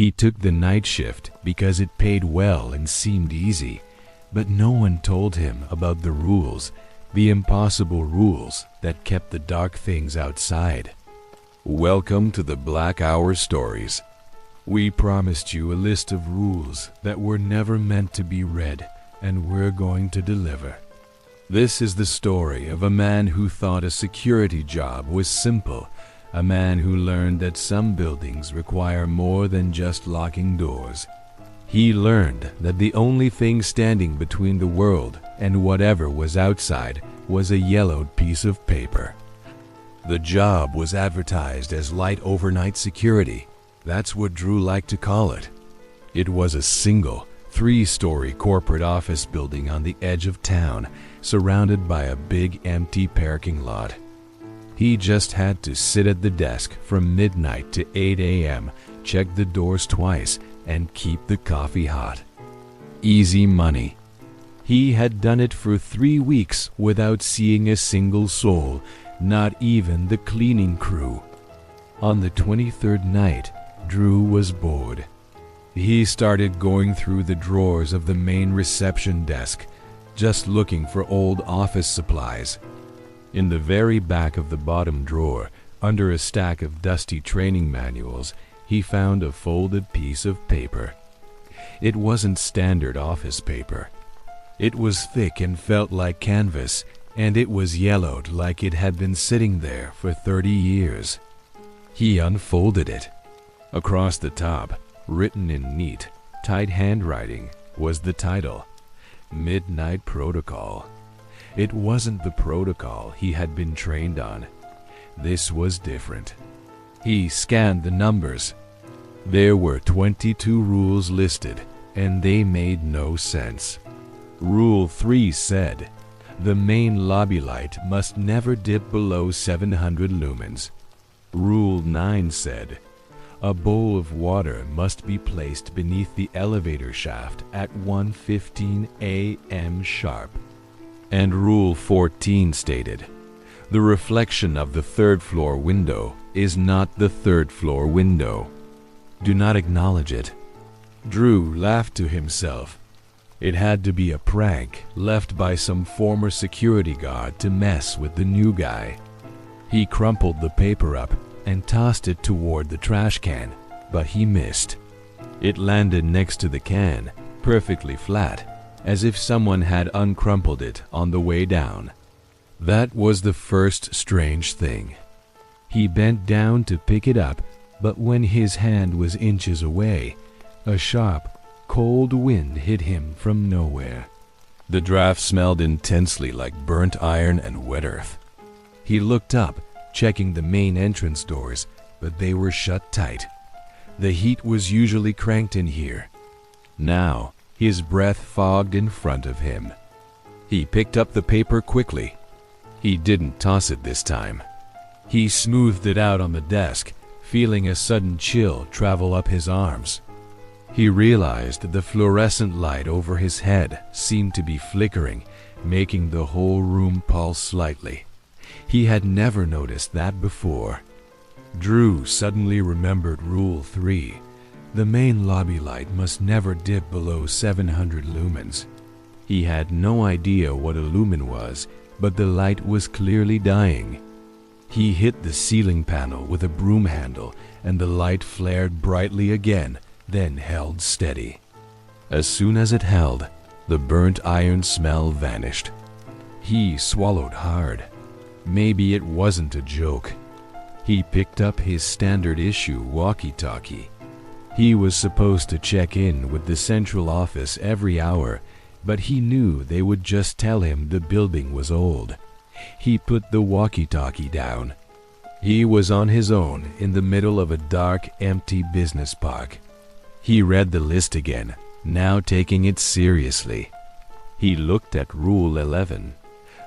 He took the night shift because it paid well and seemed easy, but no one told him about the rules, the impossible rules that kept the dark things outside. Welcome to the Black Hour Stories. We promised you a list of rules that were never meant to be read, and we're going to deliver. This is the story of a man who thought a security job was simple, a man who learned that some buildings require more than just locking doors. He learned that the only thing standing between the world and whatever was outside was a yellowed piece of paper. The job was advertised as light overnight security. That's what Drew liked to call it. It was a single, 3-story corporate office building on the edge of town, surrounded by a big empty parking lot. He just had to sit at the desk from midnight to 8 a.m., check the doors twice, and keep the coffee hot. Easy money. He had done it for 3 weeks without seeing a single soul, not even the cleaning crew. On the 23rd night, Drew was bored. He started going through the drawers of the main reception desk, just looking for old office supplies. In the very back of the bottom drawer, under a stack of dusty training manuals, he found a folded piece of paper. It wasn't standard office paper. It was thick and felt like canvas, and it was yellowed like it had been sitting there for 30 years. He unfolded it. Across the top, written in neat, tight handwriting, was the title, Midnight Protocol. It wasn't the protocol he had been trained on. This was different. He scanned the numbers. There were 22 rules listed, and they made no sense. Rule 3 said, the main lobby light must never dip below 700 lumens. Rule 9 said, a bowl of water must be placed beneath the elevator shaft at 1:15 a.m. sharp. And Rule 14 stated, the reflection of the 3rd floor window is not the 3rd floor window. Do not acknowledge it. Drew laughed to himself. It had to be a prank left by some former security guard to mess with the new guy. He crumpled the paper up and tossed it toward the trash can, but he missed. It landed next to the can, perfectly flat, as if someone had uncrumpled it on the way down. That was the first strange thing. He bent down to pick it up, but when his hand was inches away, a sharp, cold wind hit him from nowhere. The draft smelled intensely like burnt iron and wet earth. He looked up, checking the main entrance doors, but they were shut tight. The heat was usually cranked in here. Now, his breath fogged in front of him. He picked up the paper quickly. He didn't toss it this time. He smoothed it out on the desk, feeling a sudden chill travel up his arms. He realized the fluorescent light over his head seemed to be flickering, making the whole room pulse slightly. He had never noticed that before. Drew suddenly remembered Rule 3. The main lobby light must never dip below 700 lumens. He had no idea what a lumen was, but the light was clearly dying. He hit the ceiling panel with a broom handle, and the light flared brightly again, then held steady. As soon as it held, the burnt iron smell vanished. He swallowed hard. Maybe it wasn't a joke. He picked up his standard issue walkie-talkie. He was supposed to check in with the central office every hour, but he knew they would just tell him the building was old. He put the walkie-talkie down. He was on his own in the middle of a dark, empty business park. He read the list again, now taking it seriously. He looked at Rule 11.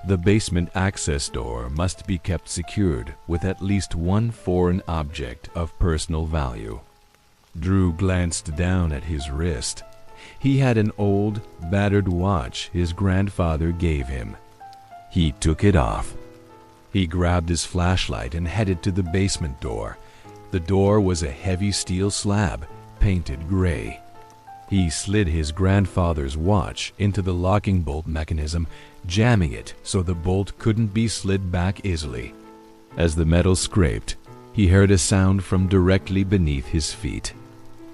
The basement access door must be kept secured with at least one foreign object of personal value. Drew glanced down at his wrist. He had an old, battered watch his grandfather gave him. He took it off. He grabbed his flashlight and headed to the basement door. The door was a heavy steel slab, painted gray. He slid his grandfather's watch into the locking bolt mechanism, jamming it so the bolt couldn't be slid back easily. As the metal scraped, he heard a sound from directly beneath his feet.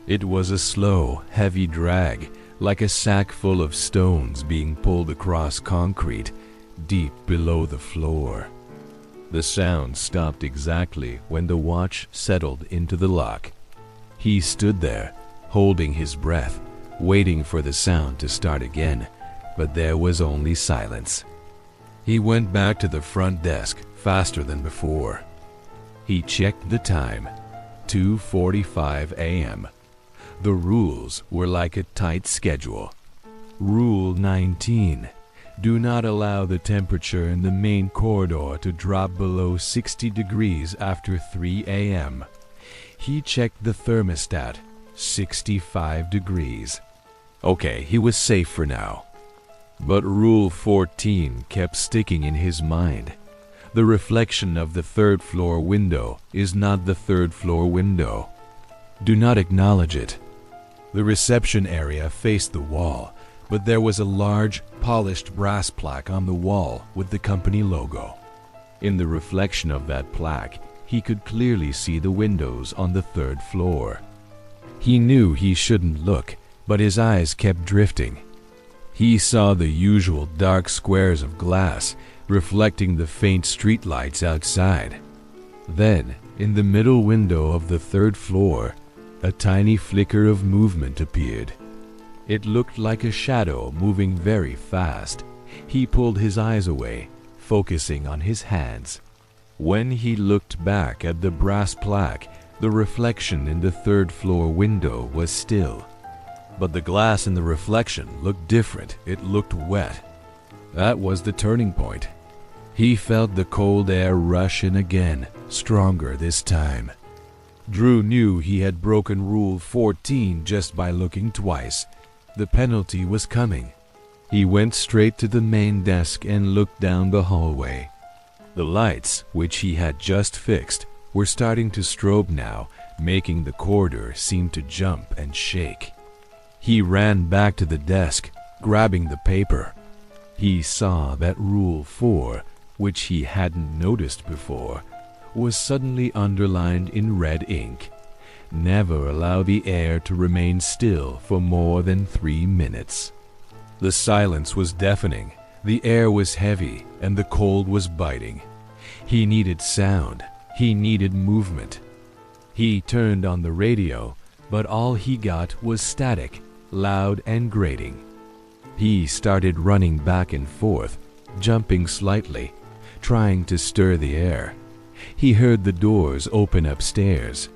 It was a slow, heavy drag, like a sack full of stones being pulled across concrete, deep below the floor. The sound stopped exactly when the watch settled into the lock. He stood there, holding his breath, waiting for the sound to start again, but there was only silence. He went back to the front desk faster than before. He checked the time, 2:45 a.m. The rules were like a tight schedule. Rule 19. Do not allow the temperature in the main corridor to drop below 60 degrees after 3 a.m. He checked the thermostat, 65 degrees. Okay, he was safe for now. But Rule 14 kept sticking in his mind. The reflection of the third floor window is not the third floor window. Do not acknowledge it. The reception area faced the wall, but there was a large, polished brass plaque on the wall with the company logo. In the reflection of that plaque, he could clearly see the windows on the third floor. He knew he shouldn't look, but his eyes kept drifting. He saw the usual dark squares of glass reflecting the faint streetlights outside. Then, in the middle window of the third floor, a tiny flicker of movement appeared. It looked like a shadow moving very fast. He pulled his eyes away, focusing on his hands. When he looked back at the brass plaque, the reflection in the third floor window was still. But the glass in the reflection looked different. It looked wet. That was the turning point. He felt the cold air rush in again, stronger this time. Drew knew he had broken Rule 14 just by looking twice. The penalty was coming. He went straight to the main desk and looked down the hallway. The lights, which he had just fixed, were starting to strobe now, making the corridor seem to jump and shake. He ran back to the desk, grabbing the paper. He saw that Rule 4, which he hadn't noticed before, was suddenly underlined in red ink. Never allow the air to remain still for more than 3 minutes. The silence was deafening, the air was heavy, and the cold was biting. He needed sound, he needed movement. He turned on the radio, but all he got was static, loud and grating. He started running back and forth, jumping slightly, trying to stir the air. He heard the doors open upstairs.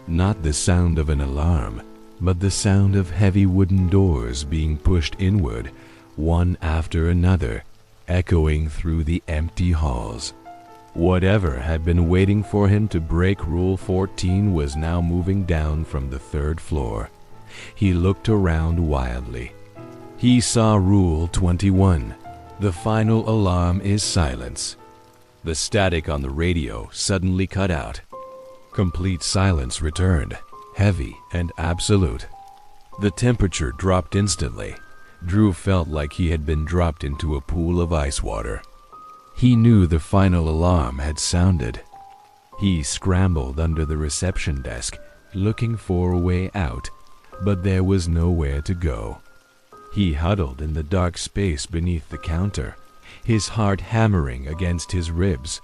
Not the sound of an alarm, but the sound of heavy wooden doors being pushed inward, one after another, echoing through the empty halls. Whatever had been waiting for him to break Rule 14 was now moving down from the third floor. He looked around wildly. He saw Rule 21. The final alarm is silence. The static on the radio suddenly cut out. Complete silence returned, heavy and absolute. The temperature dropped instantly. Drew felt like he had been dropped into a pool of ice water. He knew the final alarm had sounded. He scrambled under the reception desk, looking for a way out, but there was nowhere to go. He huddled in the dark space beneath the counter, his heart hammering against his ribs.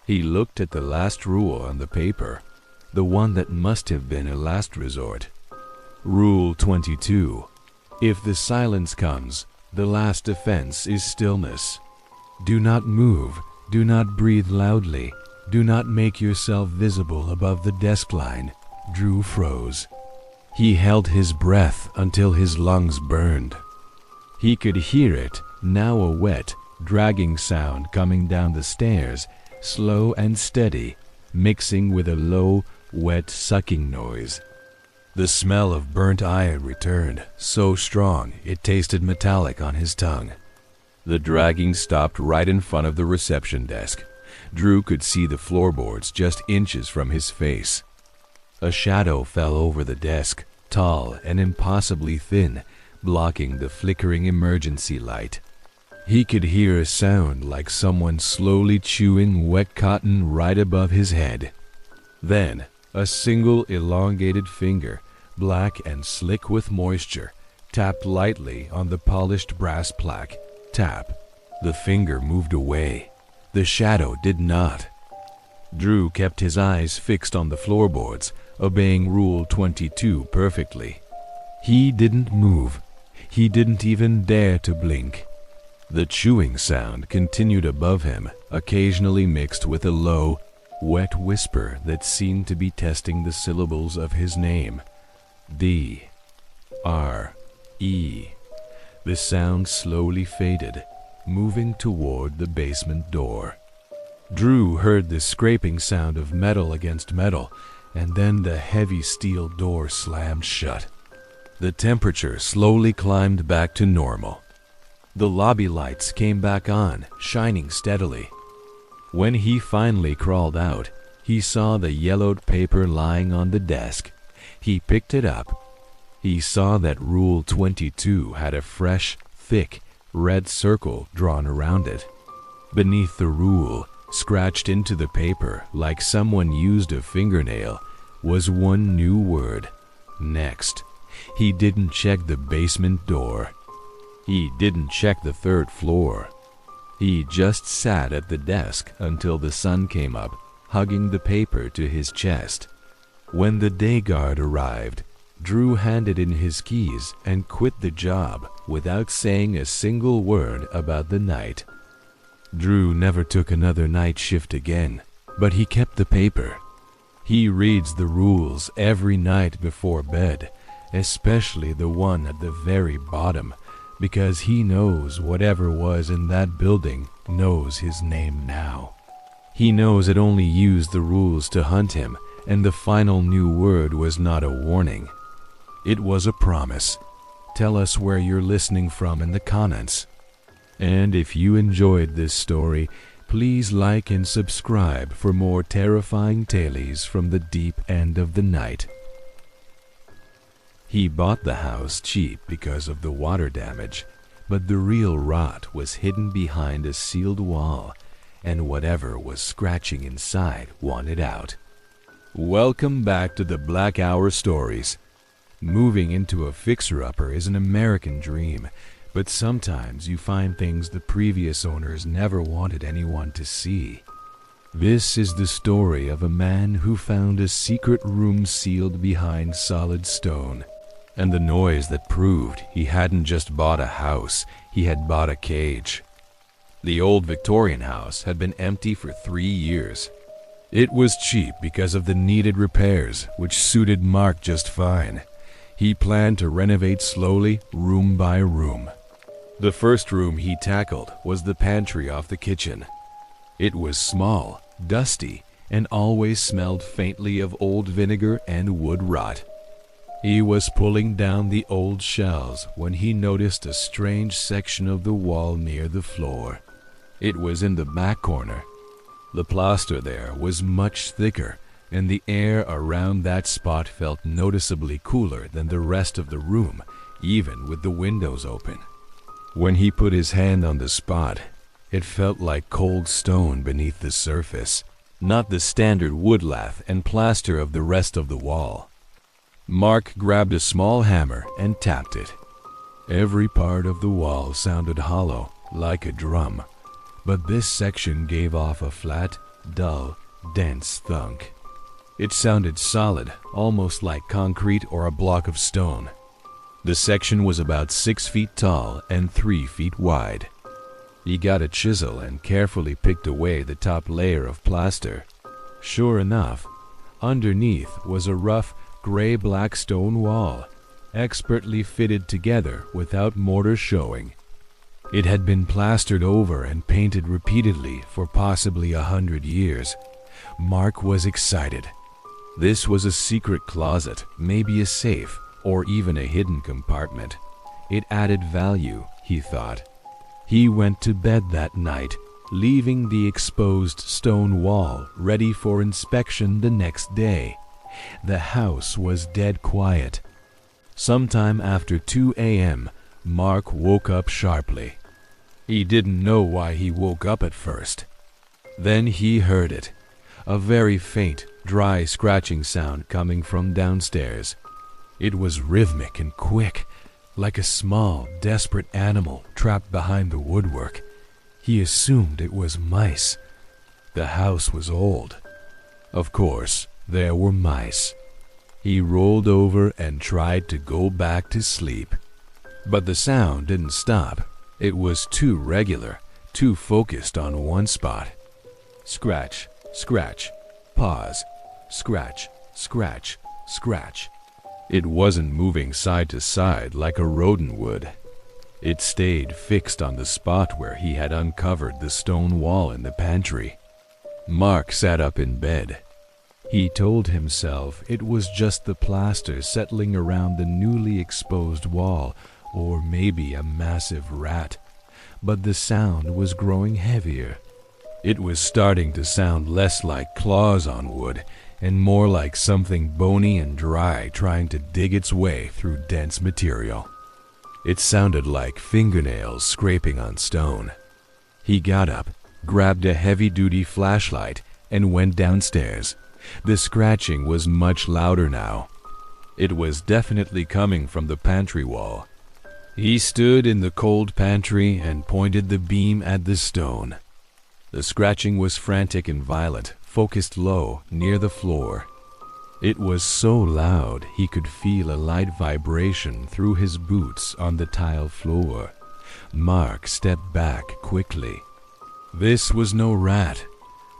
He looked at the last rule on the paper, the one that must have been a last resort. Rule 22. If the silence comes, the last offense is stillness. Do not move, do not breathe loudly, do not make yourself visible above the desk line. Drew froze. He held his breath until his lungs burned. He could hear it, now a wet, dragging sound coming down the stairs, slow and steady, mixing with a low, wet sucking noise. The smell of burnt iron returned, so strong it tasted metallic on his tongue. The dragging stopped right in front of the reception desk. Drew could see the floorboards just inches from his face. A shadow fell over the desk, tall and impossibly thin, blocking the flickering emergency light. He could hear a sound like someone slowly chewing wet cotton right above his head. Then, a single elongated finger, black and slick with moisture, tapped lightly on the polished brass plaque. Tap. The finger moved away. The shadow did not. Drew kept his eyes fixed on the floorboards, obeying Rule 22 perfectly. He didn't move. He didn't even dare to blink. The chewing sound continued above him, occasionally mixed with a low, wet whisper that seemed to be testing the syllables of his name. D-R-E. The sound slowly faded, moving toward the basement door. Drew heard the scraping sound of metal against metal, and then the heavy steel door slammed shut. The temperature slowly climbed back to normal. The lobby lights came back on, shining steadily. When he finally crawled out, he saw the yellowed paper lying on the desk. He picked it up. He saw that Rule 22 had a fresh, thick, red circle drawn around it. Beneath the rule, scratched into the paper like someone used a fingernail, was one new word: next. He didn't check the basement door. He didn't check the third floor. He just sat at the desk until the sun came up, hugging the paper to his chest. When the day guard arrived, Drew handed in his keys and quit the job without saying a single word about the night. Drew never took another night shift again, but he kept the paper. He reads the rules every night before bed, especially the one at the very bottom, because he knows whatever was in that building knows his name now. He knows it only used the rules to hunt him, and the final new word was not a warning. It was a promise. Tell us where you're listening from in the comments. And if you enjoyed this story, please like and subscribe for more terrifying tales from the deep end of the night. He bought the house cheap because of the water damage, but the real rot was hidden behind a sealed wall, and whatever was scratching inside wanted out. Welcome back to the Black Hour Stories. Moving into a fixer-upper is an American dream, but sometimes you find things the previous owners never wanted anyone to see. This is the story of a man who found a secret room sealed behind solid stone, and the noise that proved he hadn't just bought a house, he had bought a cage. The old Victorian house had been empty for 3 years. It was cheap because of the needed repairs, which suited Mark just fine. He planned to renovate slowly, room by room. The first room he tackled was the pantry off the kitchen. It was small, dusty, and always smelled faintly of old vinegar and wood rot. He was pulling down the old shelves when he noticed a strange section of the wall near the floor. It was in the back corner. The plaster there was much thicker, and the air around that spot felt noticeably cooler than the rest of the room, even with the windows open. When he put his hand on the spot, it felt like cold stone beneath the surface, not the standard wood lath and plaster of the rest of the wall. Mark grabbed a small hammer and tapped it. Every part of the wall sounded hollow, like a drum, but this section gave off a flat, dull, dense thunk. It sounded solid, almost like concrete or a block of stone. The section was about 6 feet tall and 3 feet wide. He got a chisel and carefully picked away the top layer of plaster. Sure enough, underneath was a rough, gray-black stone wall, expertly fitted together without mortar showing. It had been plastered over and painted repeatedly for possibly 100 years. Mark was excited. This was a secret closet, maybe a safe, or even a hidden compartment. It added value, he thought. He went to bed that night, leaving the exposed stone wall ready for inspection the next day. The house was dead quiet. Sometime after 2 a.m., Mark woke up sharply. He didn't know why he woke up at first. Then he heard it, a very faint, dry scratching sound coming from downstairs. It was rhythmic and quick, like a small, desperate animal trapped behind the woodwork. He assumed it was mice. The house was old. Of course, there were mice. He rolled over and tried to go back to sleep. But the sound didn't stop. It was too regular, too focused on one spot. Scratch, scratch, pause, scratch, scratch, scratch. It wasn't moving side to side like a rodent would. It stayed fixed on the spot where he had uncovered the stone wall in the pantry. Mark sat up in bed. He told himself it was just the plaster settling around the newly exposed wall, or maybe a massive rat. But the sound was growing heavier. It was starting to sound less like claws on wood and more like something bony and dry trying to dig its way through dense material. It sounded like fingernails scraping on stone. He got up, grabbed a heavy-duty flashlight, and went downstairs. The scratching was much louder now. It was definitely coming from the pantry wall. He stood in the cold pantry and pointed the beam at the stone. The scratching was frantic and violent, focused low, near the floor. It was so loud he could feel a light vibration through his boots on the tile floor. Mark stepped back quickly. This was no rat.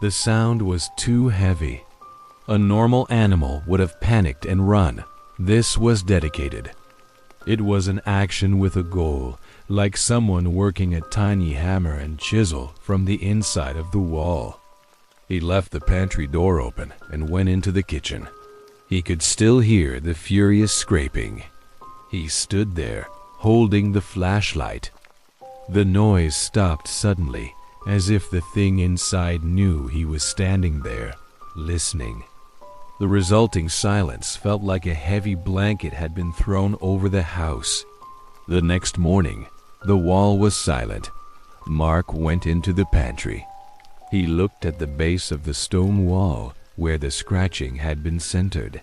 The sound was too heavy. A normal animal would have panicked and run. This was dedicated. It was an action with a goal, like someone working a tiny hammer and chisel from the inside of the wall. He left the pantry door open and went into the kitchen. He could still hear the furious scraping. He stood there, holding the flashlight. The noise stopped suddenly, as if the thing inside knew he was standing there, listening. The resulting silence felt like a heavy blanket had been thrown over the house. The next morning, the wall was silent. Mark went into the pantry. He looked at the base of the stone wall where the scratching had been centered.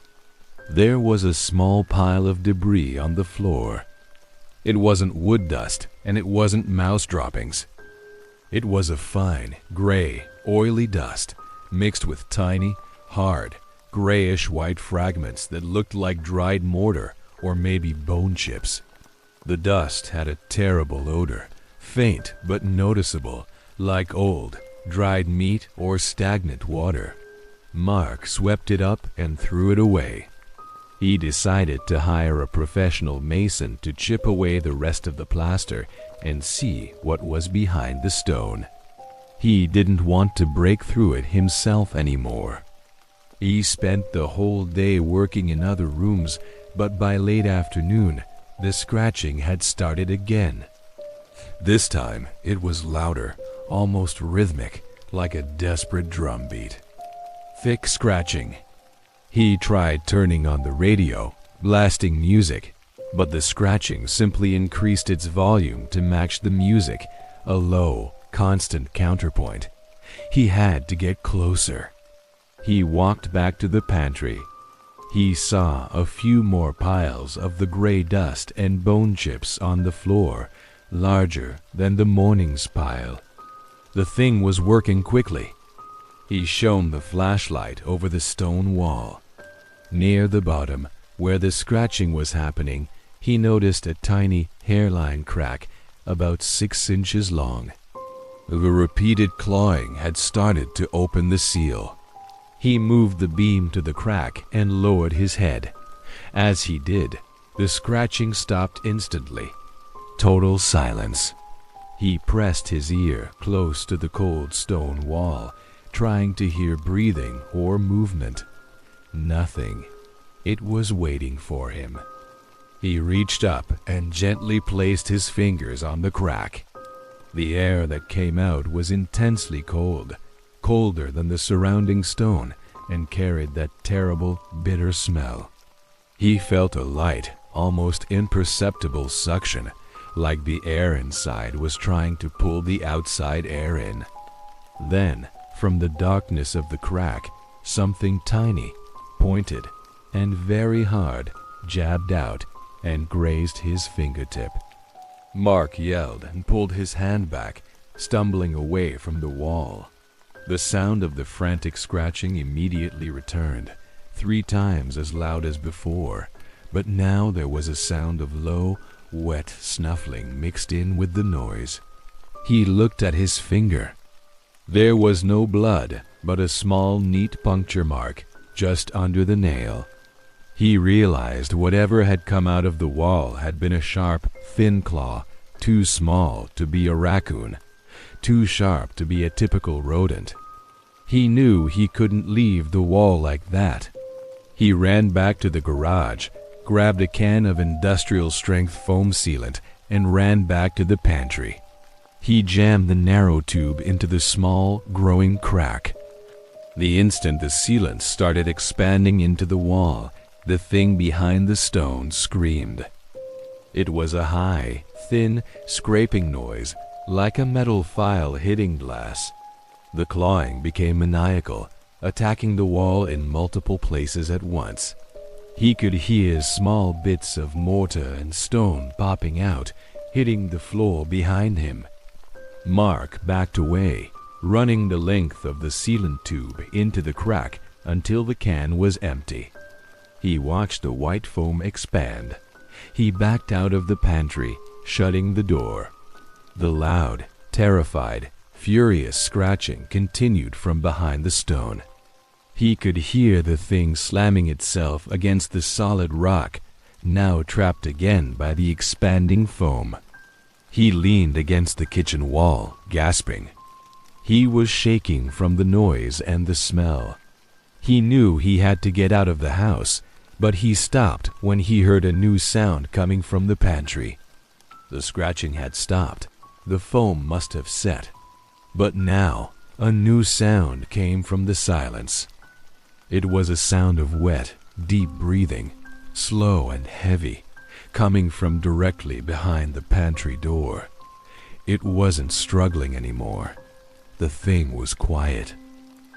There was a small pile of debris on the floor. It wasn't wood dust, and it wasn't mouse droppings. It was a fine, gray, oily dust mixed with tiny, hard, grayish-white fragments that looked like dried mortar or maybe bone chips. The dust had a terrible odor, faint but noticeable, like old, dried meat or stagnant water. Mark swept it up and threw it away. He decided to hire a professional mason to chip away the rest of the plaster and see what was behind the stone. He didn't want to break through it himself anymore. He spent the whole day working in other rooms, but by late afternoon, the scratching had started again. This time, it was louder, almost rhythmic, like a desperate drum beat. Thick scratching. He tried turning on the radio, blasting music, but the scratching simply increased its volume to match the music, a low, constant counterpoint. He had to get closer. He walked back to the pantry. He saw a few more piles of the gray dust and bone chips on the floor, larger than the morning's pile. The thing was working quickly. He shone the flashlight over the stone wall. Near the bottom, where the scratching was happening, he noticed a tiny hairline crack about 6 inches long. The repeated clawing had started to open the seal. He moved the beam to the crack and lowered his head. As he did, the scratching stopped instantly. Total silence. He pressed his ear close to the cold stone wall, trying to hear breathing or movement. Nothing. It was waiting for him. He reached up and gently placed his fingers on the crack. The air that came out was intensely cold, colder than the surrounding stone, and carried that terrible, bitter smell. He felt a light, almost imperceptible suction, like the air inside was trying to pull the outside air in. Then, from the darkness of the crack, something tiny, pointed, and very hard jabbed out and grazed his fingertip. Mark yelled and pulled his hand back, stumbling away from the wall. The sound of the frantic scratching immediately returned, 3 times as loud as before, but now there was a sound of low, wet snuffling mixed in with the noise. He looked at his finger. There was no blood, but a small, neat puncture mark just under the nail. He realized whatever had come out of the wall had been a sharp, thin claw, too small to be a raccoon, too sharp to be a typical rodent. He knew he couldn't leave the wall like that. He ran back to the garage, grabbed a can of industrial-strength foam sealant, and ran back to the pantry. He jammed the narrow tube into the small, growing crack. The instant the sealant started expanding into the wall, the thing behind the stone screamed. It was a high, thin, scraping noise, like a metal file hitting glass. The clawing became maniacal, attacking the wall in multiple places at once. He could hear small bits of mortar and stone popping out, hitting the floor behind him. Mark backed away, running the length of the sealant tube into the crack until the can was empty. He watched the white foam expand. He backed out of the pantry, shutting the door. The loud, terrified, furious scratching continued from behind the stone. He could hear the thing slamming itself against the solid rock, now trapped again by the expanding foam. He leaned against the kitchen wall, gasping. He was shaking from the noise and the smell. He knew he had to get out of the house, but he stopped when he heard a new sound coming from the pantry. The scratching had stopped. The foam must have set. But now, a new sound came from the silence. It was a sound of wet, deep breathing, slow and heavy, coming from directly behind the pantry door. It wasn't struggling anymore. The thing was quiet.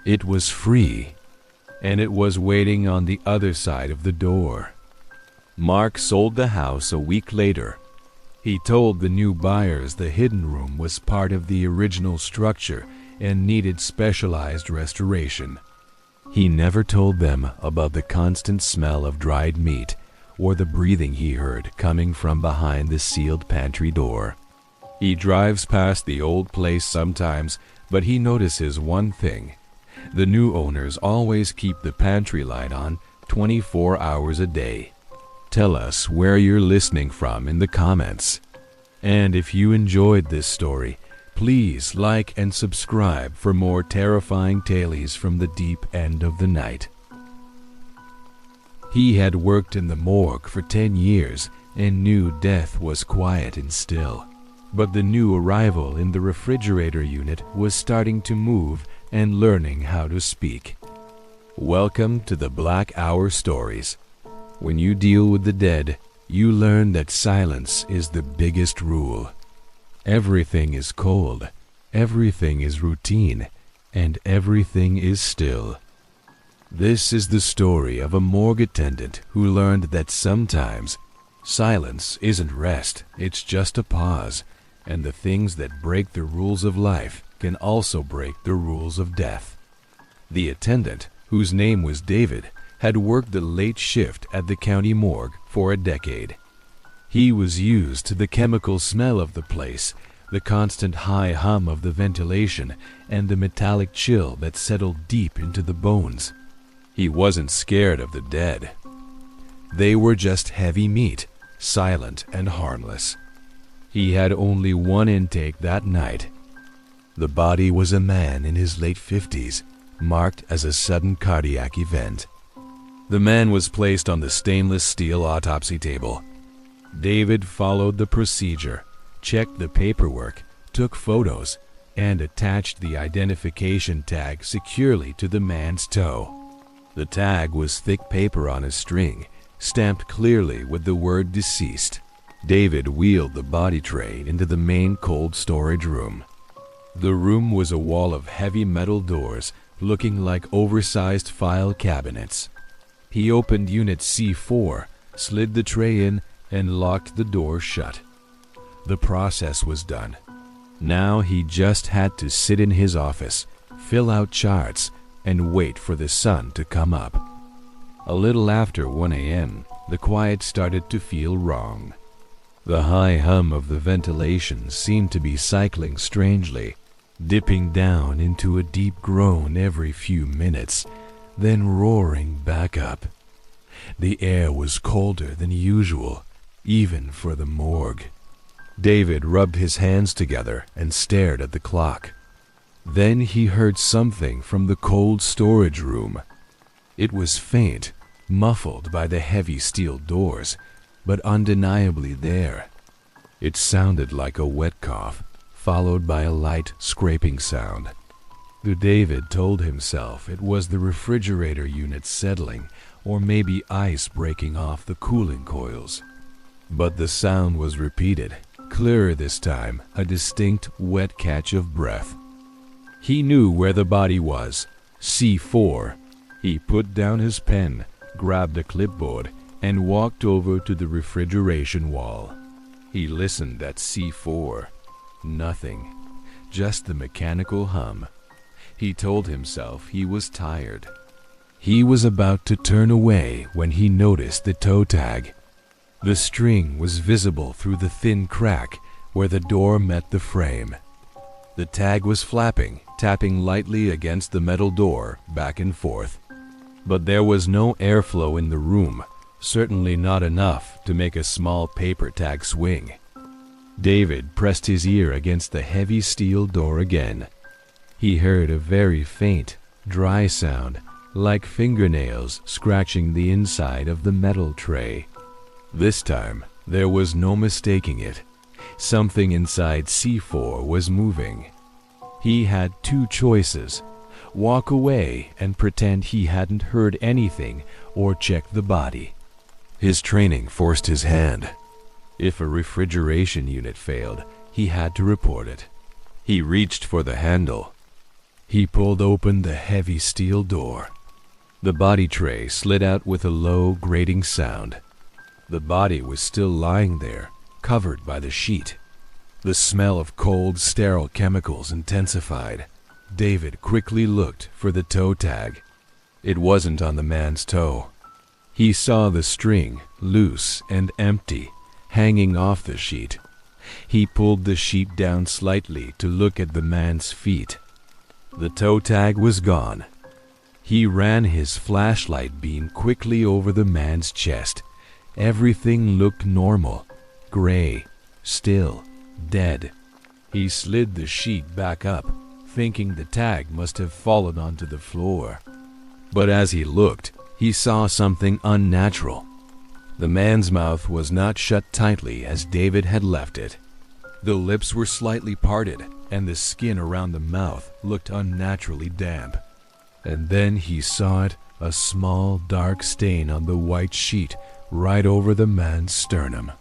It was free, and it was waiting on the other side of the door. Mark sold the house a week later. He told the new buyers the hidden room was part of the original structure and needed specialized restoration. He never told them about the constant smell of dried meat or the breathing he heard coming from behind the sealed pantry door. He drives past the old place sometimes, but he notices one thing. The new owners always keep the pantry light on 24 hours a day. Tell us where you're listening from in the comments. And if you enjoyed this story, please like and subscribe for more terrifying tales from the deep end of the night. He had worked in the morgue for 10 years and knew death was quiet and still. But the new arrival in the refrigerator unit was starting to move and learning how to speak. Welcome to the Black Hour Stories. When you deal with the dead, you learn that silence is the biggest rule. Everything is cold, everything is routine, and everything is still. This is the story of a morgue attendant who learned that sometimes silence isn't rest, it's just a pause, and the things that break the rules of life can also break the rules of death. The attendant, whose name was David, had worked the late shift at the county morgue for a decade. He was used to the chemical smell of the place, the constant high hum of the ventilation, and the metallic chill that settled deep into the bones. He wasn't scared of the dead. They were just heavy meat, silent and harmless. He had only one intake that night. The body was a man in his late 50s, marked as a sudden cardiac event. The man was placed on the stainless steel autopsy table. David followed the procedure, checked the paperwork, took photos, and attached the identification tag securely to the man's toe. The tag was thick paper on a string, stamped clearly with the word deceased. David wheeled the body tray into the main cold storage room. The room was a wall of heavy metal doors looking like oversized file cabinets. He opened Unit C4, slid the tray in, and locked the door shut. The process was done. Now he just had to sit in his office, fill out charts, and wait for the sun to come up. A little after 1 a.m., the quiet started to feel wrong. The high hum of the ventilation seemed to be cycling strangely, dipping down into a deep groan every few minutes, then roaring back up. The air was colder than usual, even for the morgue. David rubbed his hands together and stared at the clock. Then he heard something from the cold storage room. It was faint, muffled by the heavy steel doors, but undeniably there. It sounded like a wet cough, followed by a light scraping sound. David told himself it was the refrigerator unit settling, or maybe ice breaking off the cooling coils. But the sound was repeated, clearer this time, a distinct wet catch of breath. He knew where the body was, C4. He put down his pen, grabbed a clipboard, and walked over to the refrigeration wall. He listened at C4. Nothing, just the mechanical hum. He told himself he was tired. He was about to turn away when he noticed the toe tag. The string was visible through the thin crack where the door met the frame. The tag was flapping, tapping lightly against the metal door, back and forth. But there was no airflow in the room, certainly not enough to make a small paper tag swing. David pressed his ear against the heavy steel door again. He heard a very faint, dry sound, like fingernails scratching the inside of the metal tray. This time, there was no mistaking it. Something inside C4 was moving. He had two choices: walk away and pretend he hadn't heard anything, or check the body. His training forced his hand. If a refrigeration unit failed, he had to report it. He reached for the handle. He pulled open the heavy steel door. The body tray slid out with a low, grating sound. The body was still lying there, covered by the sheet. The smell of cold, sterile chemicals intensified. David quickly looked for the toe tag. It wasn't on the man's toe. He saw the string, loose and empty, hanging off the sheet. He pulled the sheet down slightly to look at the man's feet. The toe tag was gone. He ran his flashlight beam quickly over the man's chest. Everything looked normal, gray, still, dead. He slid the sheet back up, thinking the tag must have fallen onto the floor. But as he looked, he saw something unnatural. The man's mouth was not shut tightly as David had left it. The lips were slightly parted, and the skin around the mouth looked unnaturally damp. And then he saw it, a small dark stain on the white sheet right over the man's sternum.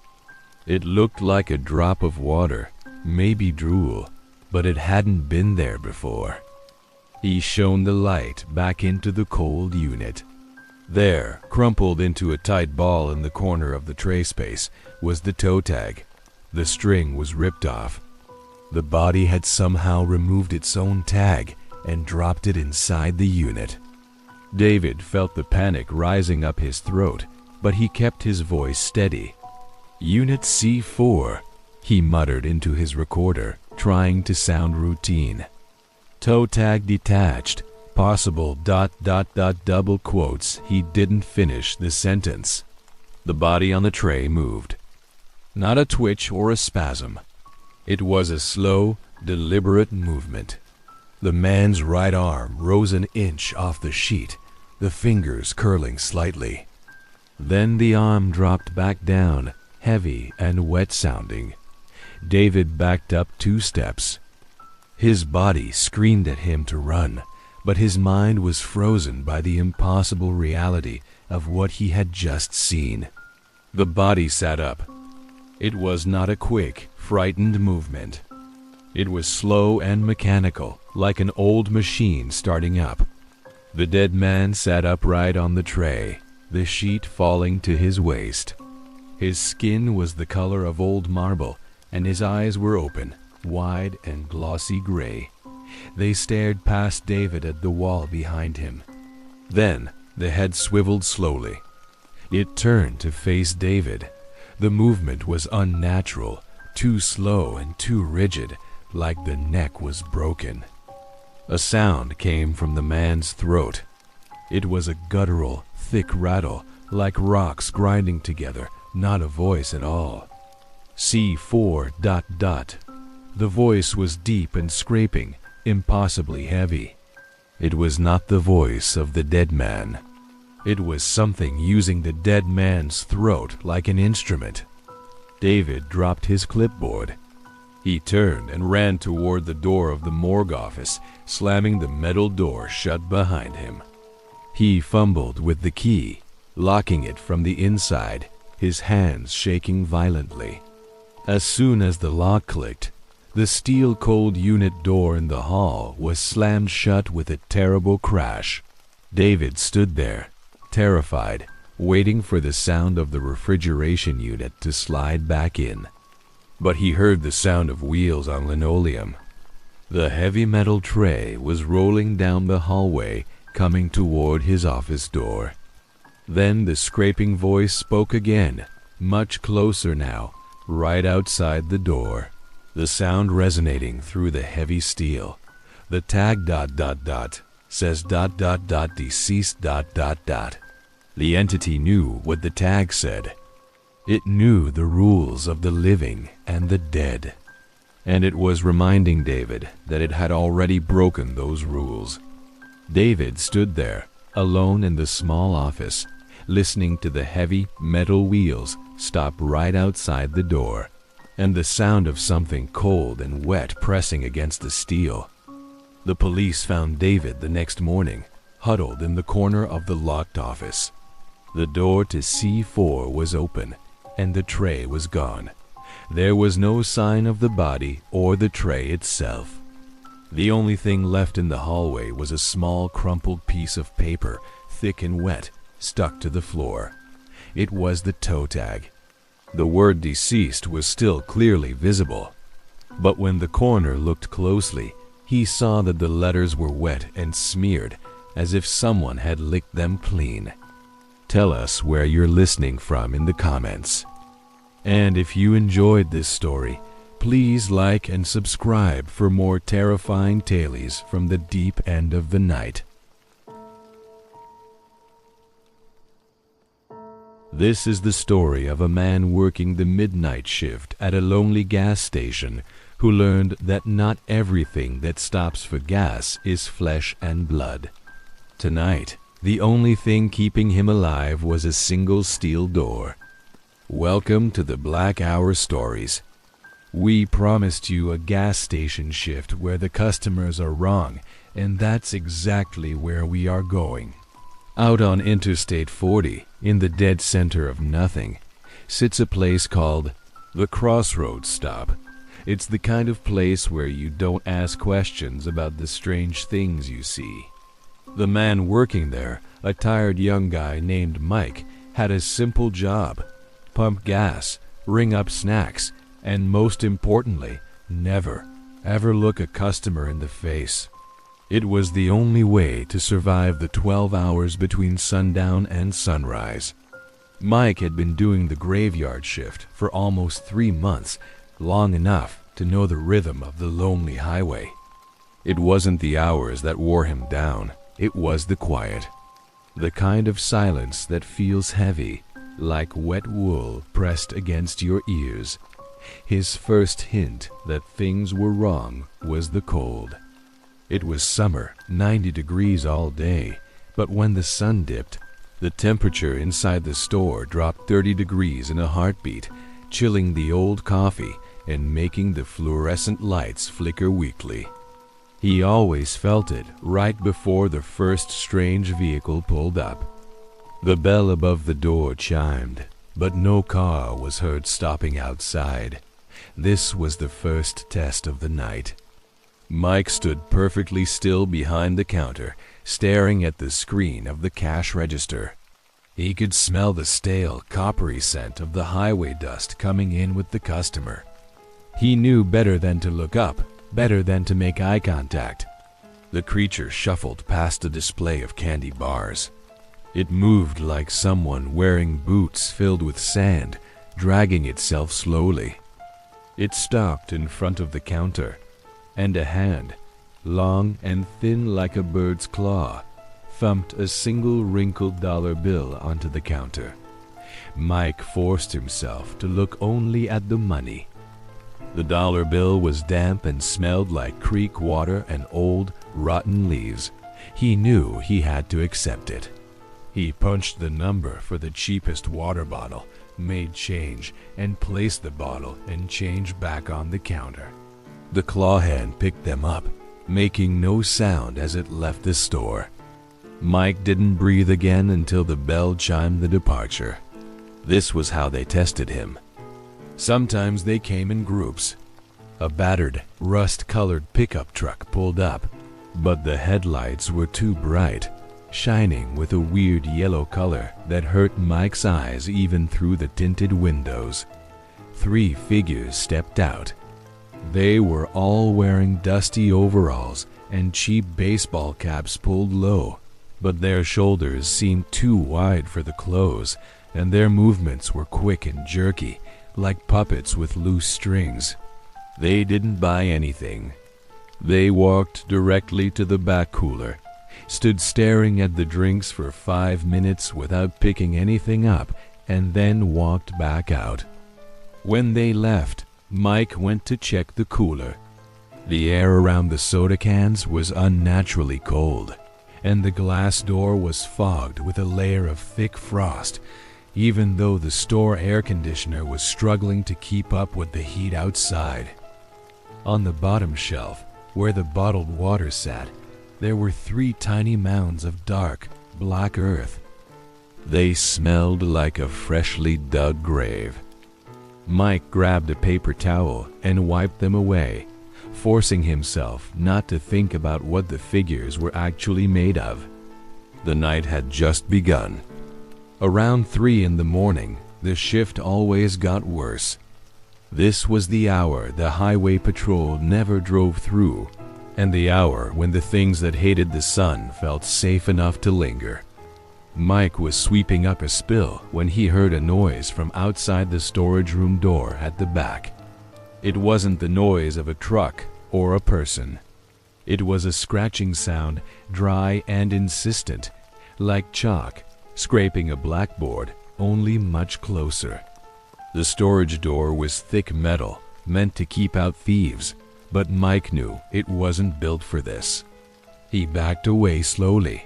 It looked like a drop of water, maybe drool, but it hadn't been there before. He shone the light back into the cold unit. There, crumpled into a tight ball in the corner of the tray space, was the toe tag. The string was ripped off. The body had somehow removed its own tag and dropped it inside the unit. David felt the panic rising up his throat, but he kept his voice steady. "Unit C4, he muttered into his recorder, trying to sound routine. Toe tag detached, possible ... double quotes. He didn't finish the sentence. The body on the tray moved. Not a twitch or a spasm. It was a slow, deliberate movement. The man's right arm rose an inch off the sheet, the fingers curling slightly. Then the arm dropped back down, heavy and wet-sounding. David backed up 2 steps. His body screamed at him to run, but his mind was frozen by the impossible reality of what he had just seen. The body sat up. It was not a quick, frightened movement. It was slow and mechanical, like an old machine starting up. The dead man sat upright on the tray, the sheet falling to his waist. His skin was the color of old marble, and his eyes were open, wide and glossy gray. They stared past David at the wall behind him. Then the head swiveled slowly. It turned to face David. The movement was unnatural, too slow and too rigid, like the neck was broken. A sound came from the man's throat. It was a guttural, thick rattle, like rocks grinding together, not a voice at all. C4... The voice was deep and scraping, impossibly heavy. It was not the voice of the dead man. It was something using the dead man's throat like an instrument. David dropped his clipboard. He turned and ran toward the door of the morgue office, slamming the metal door shut behind him. He fumbled with the key, locking it from the inside, his hands shaking violently. As soon as the lock clicked, the steel-cold unit door in the hall was slammed shut with a terrible crash. David stood there, terrified, waiting for the sound of the refrigeration unit to slide back in. But he heard the sound of wheels on linoleum. The heavy metal tray was rolling down the hallway, coming toward his office door. Then the scraping voice spoke again, much closer now, right outside the door. The sound resonating through the heavy steel. The tag ... says ... deceased ... The entity knew what the tag said. It knew the rules of the living and the dead. And it was reminding David that it had already broken those rules. David stood there, alone in the small office, listening to the heavy metal wheels stop right outside the door, and the sound of something cold and wet pressing against the steel. The police found David the next morning, huddled in the corner of the locked office. The door to C4 was open, and the tray was gone. There was no sign of the body or the tray itself. The only thing left in the hallway was a small crumpled piece of paper, thick and wet, stuck to the floor. It was the toe tag. The word deceased was still clearly visible, but when the coroner looked closely, he saw that the letters were wet and smeared, as if someone had licked them clean. Tell us where you're listening from in the comments. And if you enjoyed this story, please like and subscribe for more terrifying tales from the deep end of the night. This is the story of a man working the midnight shift at a lonely gas station who learned that not everything that stops for gas is flesh and blood. Tonight, the only thing keeping him alive was a single steel door. Welcome to the Black Hour Stories. We promised you a gas station shift where the customers are wrong, and that's exactly where we are going. Out on Interstate 40, in the dead center of nothing, sits a place called the Crossroads Stop. It's the kind of place where you don't ask questions about the strange things you see. The man working there, a tired young guy named Mike, had a simple job: pump gas, ring up snacks, and most importantly, never, ever look a customer in the face. It was the only way to survive the 12 hours between sundown and sunrise. Mike had been doing the graveyard shift for almost 3 months, long enough to know the rhythm of the lonely highway. It wasn't the hours that wore him down, it was the quiet. The kind of silence that feels heavy, like wet wool pressed against your ears. His first hint that things were wrong was the cold. It was summer, 90 degrees all day, but when the sun dipped, the temperature inside the store dropped 30 degrees in a heartbeat, chilling the old coffee and making the fluorescent lights flicker weakly. He always felt it right before the first strange vehicle pulled up. The bell above the door chimed, but no car was heard stopping outside. This was the first test of the night. Mike stood perfectly still behind the counter, staring at the screen of the cash register. He could smell the stale, coppery scent of the highway dust coming in with the customer. He knew better than to look up, better than to make eye contact. The creature shuffled past a display of candy bars. It moved like someone wearing boots filled with sand, dragging itself slowly. It stopped in front of the counter, and a hand, long and thin like a bird's claw, thumped a single wrinkled dollar bill onto the counter. Mike forced himself to look only at the money. The dollar bill was damp and smelled like creek water and old, rotten leaves. He knew he had to accept it. He punched the number for the cheapest water bottle, made change, and placed the bottle and change back on the counter. The claw hand picked them up, making no sound as it left the store. Mike didn't breathe again until the bell chimed the departure. This was how they tested him. Sometimes they came in groups. A battered, rust-colored pickup truck pulled up, but the headlights were too bright, shining with a weird yellow color that hurt Mike's eyes even through the tinted windows. 3 figures stepped out. They were all wearing dusty overalls and cheap baseball caps pulled low, but their shoulders seemed too wide for the clothes, and their movements were quick and jerky, like puppets with loose strings. They didn't buy anything. They walked directly to the back cooler, stood staring at the drinks for 5 minutes without picking anything up, and then walked back out. When they left, Mike went to check the cooler. The air around the soda cans was unnaturally cold, and the glass door was fogged with a layer of thick frost, even though the store air conditioner was struggling to keep up with the heat outside. On the bottom shelf, where the bottled water sat, there were 3 tiny mounds of dark, black earth. They smelled like a freshly dug grave. Mike grabbed a paper towel and wiped them away, forcing himself not to think about what the figures were actually made of. The night had just begun. Around 3 in the morning, the shift always got worse. This was the hour the highway patrol never drove through, and the hour when the things that hated the sun felt safe enough to linger. Mike was sweeping up a spill when he heard a noise from outside the storage room door at the back. It wasn't the noise of a truck or a person. It was a scratching sound, dry and insistent, like chalk scraping a blackboard, only much closer. The storage door was thick metal, meant to keep out thieves, but Mike knew it wasn't built for this. He backed away slowly.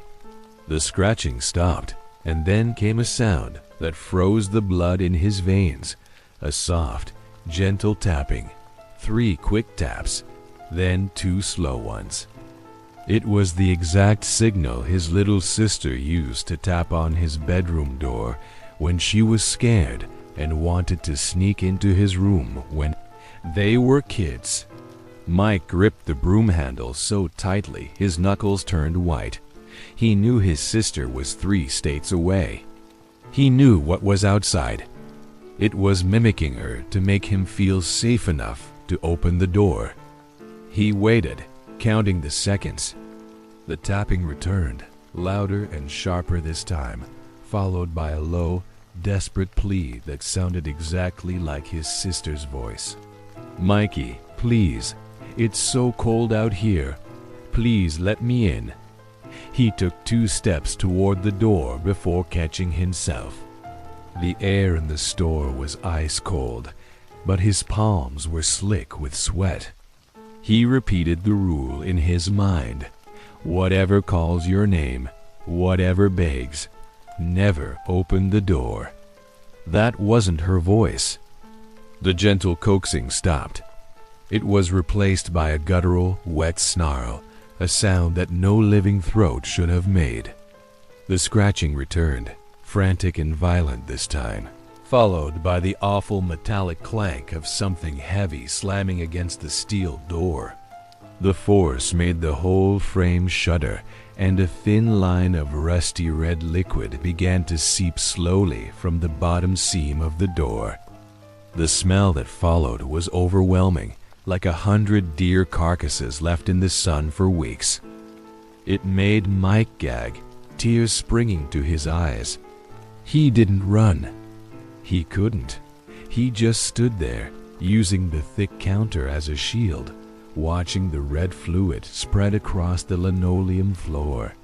The scratching stopped, and then came a sound that froze the blood in his veins. A soft, gentle tapping, 3 quick taps, then 2 slow ones. It was the exact signal his little sister used to tap on his bedroom door when she was scared and wanted to sneak into his room when they were kids. Mike gripped the broom handle so tightly his knuckles turned white. He knew his sister was 3 states away. He knew what was outside. It was mimicking her to make him feel safe enough to open the door. He waited, counting the seconds. The tapping returned, louder and sharper this time, followed by a low, desperate plea that sounded exactly like his sister's voice. "Mikey, please. It's so cold out here. Please let me in." He took 2 steps toward the door before catching himself. The air in the store was ice cold, but his palms were slick with sweat. He repeated the rule in his mind. Whatever calls your name, whatever begs, never open the door. That wasn't her voice. The gentle coaxing stopped. It was replaced by a guttural, wet snarl, a sound that no living throat should have made. The scratching returned, frantic and violent this time, followed by the awful metallic clank of something heavy slamming against the steel door. The force made the whole frame shudder, and a thin line of rusty red liquid began to seep slowly from the bottom seam of the door. The smell that followed was overwhelming, like 100 deer carcasses left in the sun for weeks. It made Mike gag, tears springing to his eyes. He didn't run. He couldn't. He just stood there, using the thick counter as a shield, watching the red fluid spread across the linoleum floor.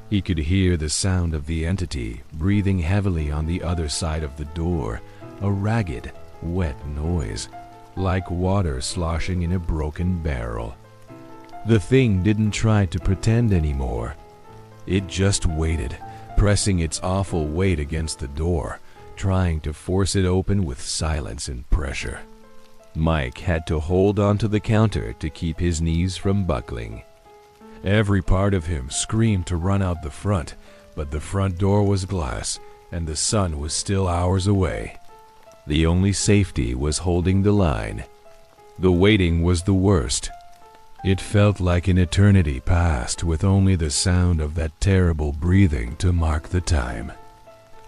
He could hear the sound of the entity breathing heavily on the other side of the door, a ragged, wet noise, like water sloshing in a broken barrel. The thing didn't try to pretend anymore. It just waited, pressing its awful weight against the door, trying to force it open with silence and pressure. Mike had to hold onto the counter to keep his knees from buckling. Every part of him screamed to run out the front, but the front door was glass, and the sun was still hours away. The only safety was holding the line. The waiting was the worst. It felt like an eternity passed with only the sound of that terrible breathing to mark the time.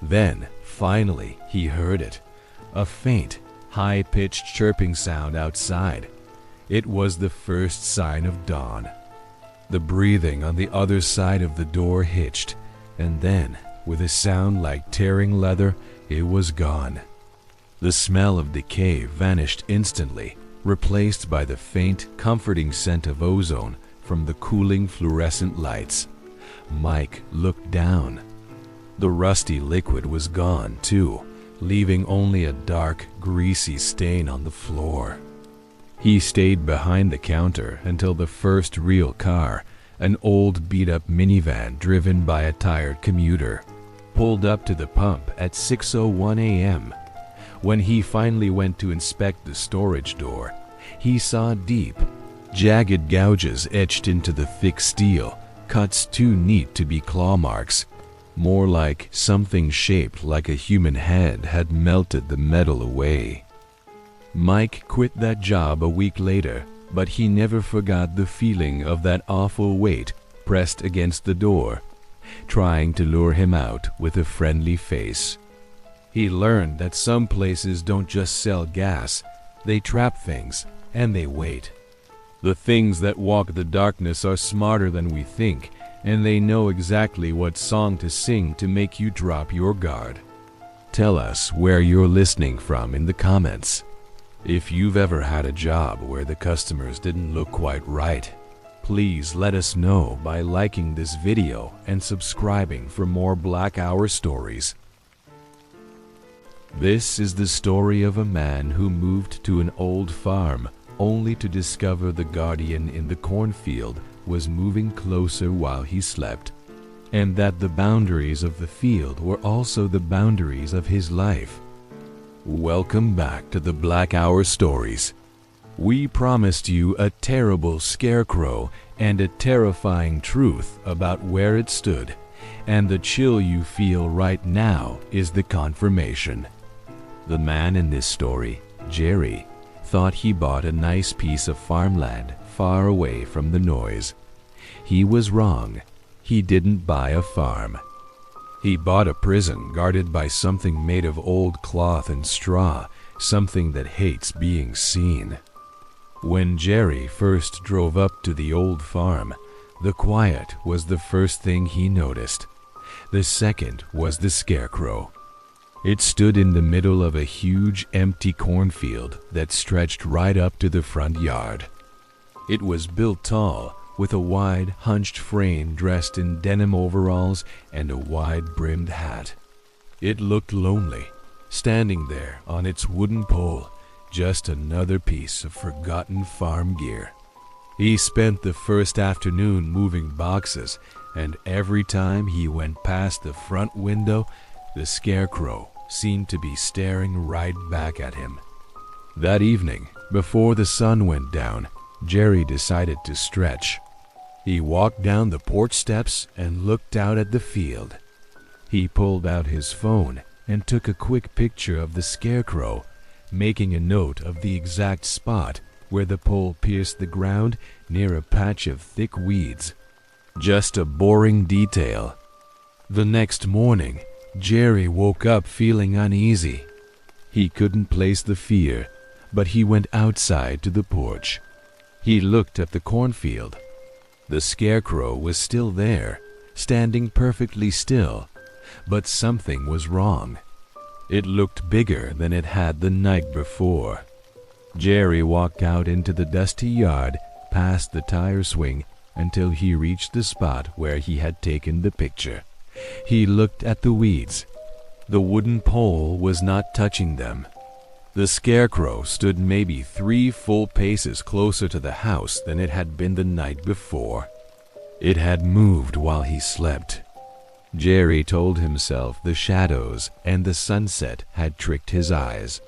Then, finally, he heard it. A faint, high-pitched chirping sound outside. It was the first sign of dawn. The breathing on the other side of the door hitched, and then, with a sound like tearing leather, it was gone. The smell of decay vanished instantly, replaced by the faint, comforting scent of ozone from the cooling fluorescent lights. Mike looked down. The rusty liquid was gone, too, leaving only a dark, greasy stain on the floor. He stayed behind the counter until the first real car, an old beat-up minivan driven by a tired commuter, pulled up to the pump at 6:01 a.m. When he finally went to inspect the storage door, he saw deep, jagged gouges etched into the thick steel, cuts too neat to be claw marks. More like something shaped like a human head had melted the metal away. Mike quit that job a week later, but he never forgot the feeling of that awful weight pressed against the door, trying to lure him out with a friendly face. He learned that some places don't just sell gas, they trap things, and they wait. The things that walk the darkness are smarter than we think, and they know exactly what song to sing to make you drop your guard. Tell us where you're listening from in the comments. If you've ever had a job where the customers didn't look quite right, please let us know by liking this video and subscribing for more Black Hour stories. This is the story of a man who moved to an old farm only to discover the guardian in the cornfield was moving closer while he slept, and that the boundaries of the field were also the boundaries of his life. Welcome back to the Black Hour Stories. We promised you a terrible scarecrow and a terrifying truth about where it stood, and the chill you feel right now is the confirmation. The man in this story, Jerry, thought he bought a nice piece of farmland far away from the noise. He was wrong. He didn't buy a farm. He bought a prison guarded by something made of old cloth and straw, something that hates being seen. When Jerry first drove up to the old farm, the quiet was the first thing he noticed. The second was the scarecrow. It stood in the middle of a huge empty cornfield that stretched right up to the front yard. It was built tall, with a wide, hunched frame dressed in denim overalls and a wide-brimmed hat. It looked lonely, standing there on its wooden pole, just another piece of forgotten farm gear. He spent the first afternoon moving boxes, and every time he went past the front window, the scarecrow seemed to be staring right back at him. That evening, before the sun went down, Jerry decided to stretch. He walked down the porch steps and looked out at the field. He pulled out his phone and took a quick picture of the scarecrow, making a note of the exact spot where the pole pierced the ground near a patch of thick weeds. Just a boring detail. The next morning, Jerry woke up feeling uneasy. He couldn't place the fear, but he went outside to the porch. He looked at the cornfield. The scarecrow was still there, standing perfectly still, but something was wrong. It looked bigger than it had the night before. Jerry walked out into the dusty yard, past the tire swing, until he reached the spot where he had taken the picture. He looked at the weeds. The wooden pole was not touching them. The scarecrow stood maybe 3 full paces closer to the house than it had been the night before. It had moved while he slept. Jerry told himself the shadows and the sunset had tricked his eyes.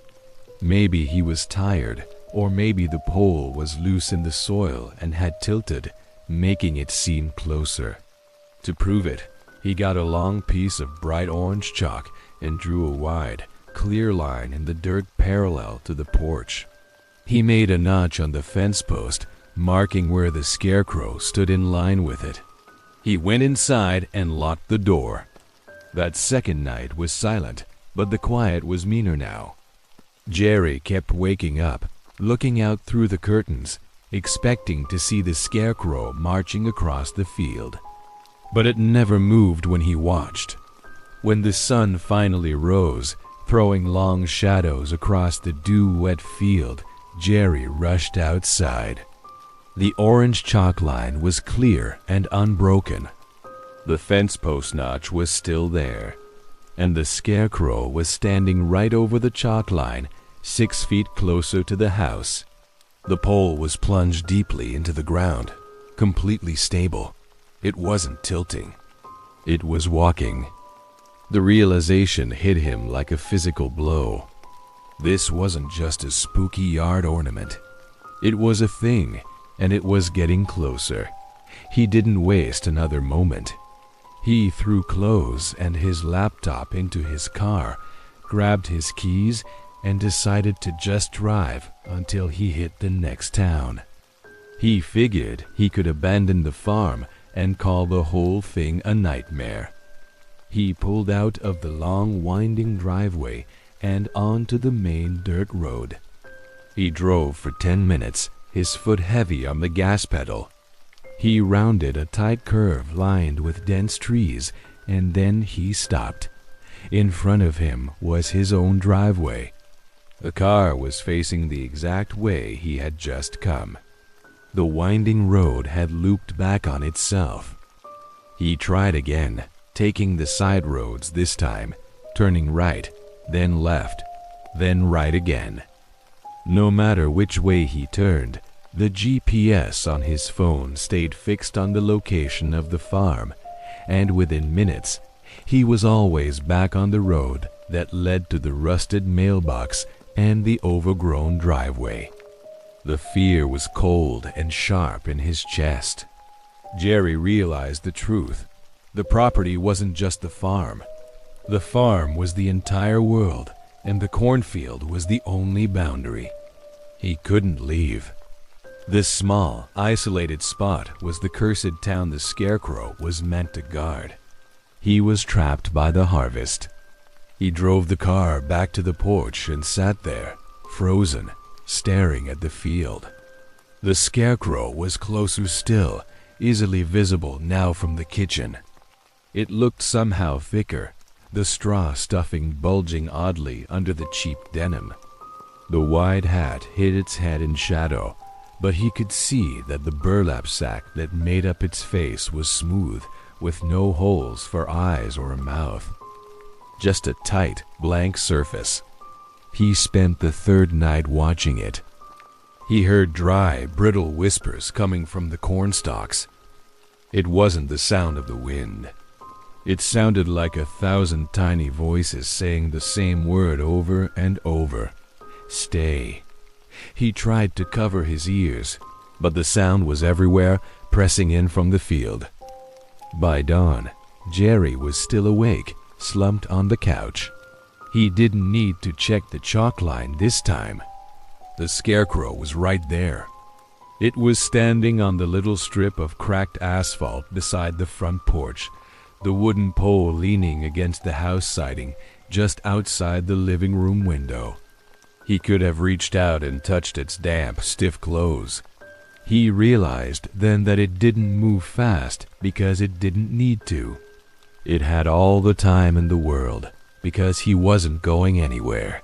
Maybe he was tired, or maybe the pole was loose in the soil and had tilted, making it seem closer. To prove it, he got a long piece of bright orange chalk and drew a wide, clear line in the dirt parallel to the porch. He made a notch on the fence post, marking where the scarecrow stood in line with it. He went inside and locked the door. That second night was silent, but the quiet was meaner now. Jerry kept waking up, looking out through the curtains, expecting to see the scarecrow marching across the field. But it never moved when he watched. When the sun finally rose, throwing long shadows across the dew-wet field, Jerry rushed outside. The orange chalk line was clear and unbroken. The fence post notch was still there, and the scarecrow was standing right over the chalk line, 6 feet closer to the house. The pole was plunged deeply into the ground, completely stable. It wasn't tilting. It was walking. The realization hit him like a physical blow. This wasn't just a spooky yard ornament. It was a thing, and it was getting closer. He didn't waste another moment. He threw clothes and his laptop into his car, grabbed his keys, and decided to just drive until he hit the next town. He figured he could abandon the farm and call the whole thing a nightmare. He pulled out of the long winding driveway and onto the main dirt road. He drove for 10 minutes, his foot heavy on the gas pedal. He rounded a tight curve lined with dense trees, and then he stopped. In front of him was his own driveway. The car was facing the exact way he had just come. The winding road had looped back on itself. He tried again, taking the side roads this time, turning right, then left, then right again. No matter which way he turned, the GPS on his phone stayed fixed on the location of the farm, and within minutes, he was always back on the road that led to the rusted mailbox and the overgrown driveway. The fear was cold and sharp in his chest. Jerry realized the truth. The property wasn't just the farm. The farm was the entire world, and the cornfield was the only boundary. He couldn't leave. This small, isolated spot was the cursed town the scarecrow was meant to guard. He was trapped by the harvest. He drove the car back to the porch and sat there, frozen, staring at the field. The scarecrow was closer still, easily visible now from the kitchen. It looked somehow thicker, the straw stuffing bulging oddly under the cheap denim. The wide hat hid its head in shadow, but he could see that the burlap sack that made up its face was smooth, with no holes for eyes or a mouth. Just a tight, blank surface. He spent the third night watching it. He heard dry, brittle whispers coming from the corn stalks. It wasn't the sound of the wind. It sounded like 1,000 tiny voices saying the same word over and over. Stay. He tried to cover his ears, but the sound was everywhere, pressing in from the field. By dawn, Jerry was still awake, slumped on the couch. He didn't need to check the chalk line this time. The scarecrow was right there. It was standing on the little strip of cracked asphalt beside the front porch, the wooden pole leaning against the house siding just outside the living room window. He could have reached out and touched its damp, stiff clothes. He realized then that it didn't move fast because it didn't need to. It had all the time in the world because he wasn't going anywhere.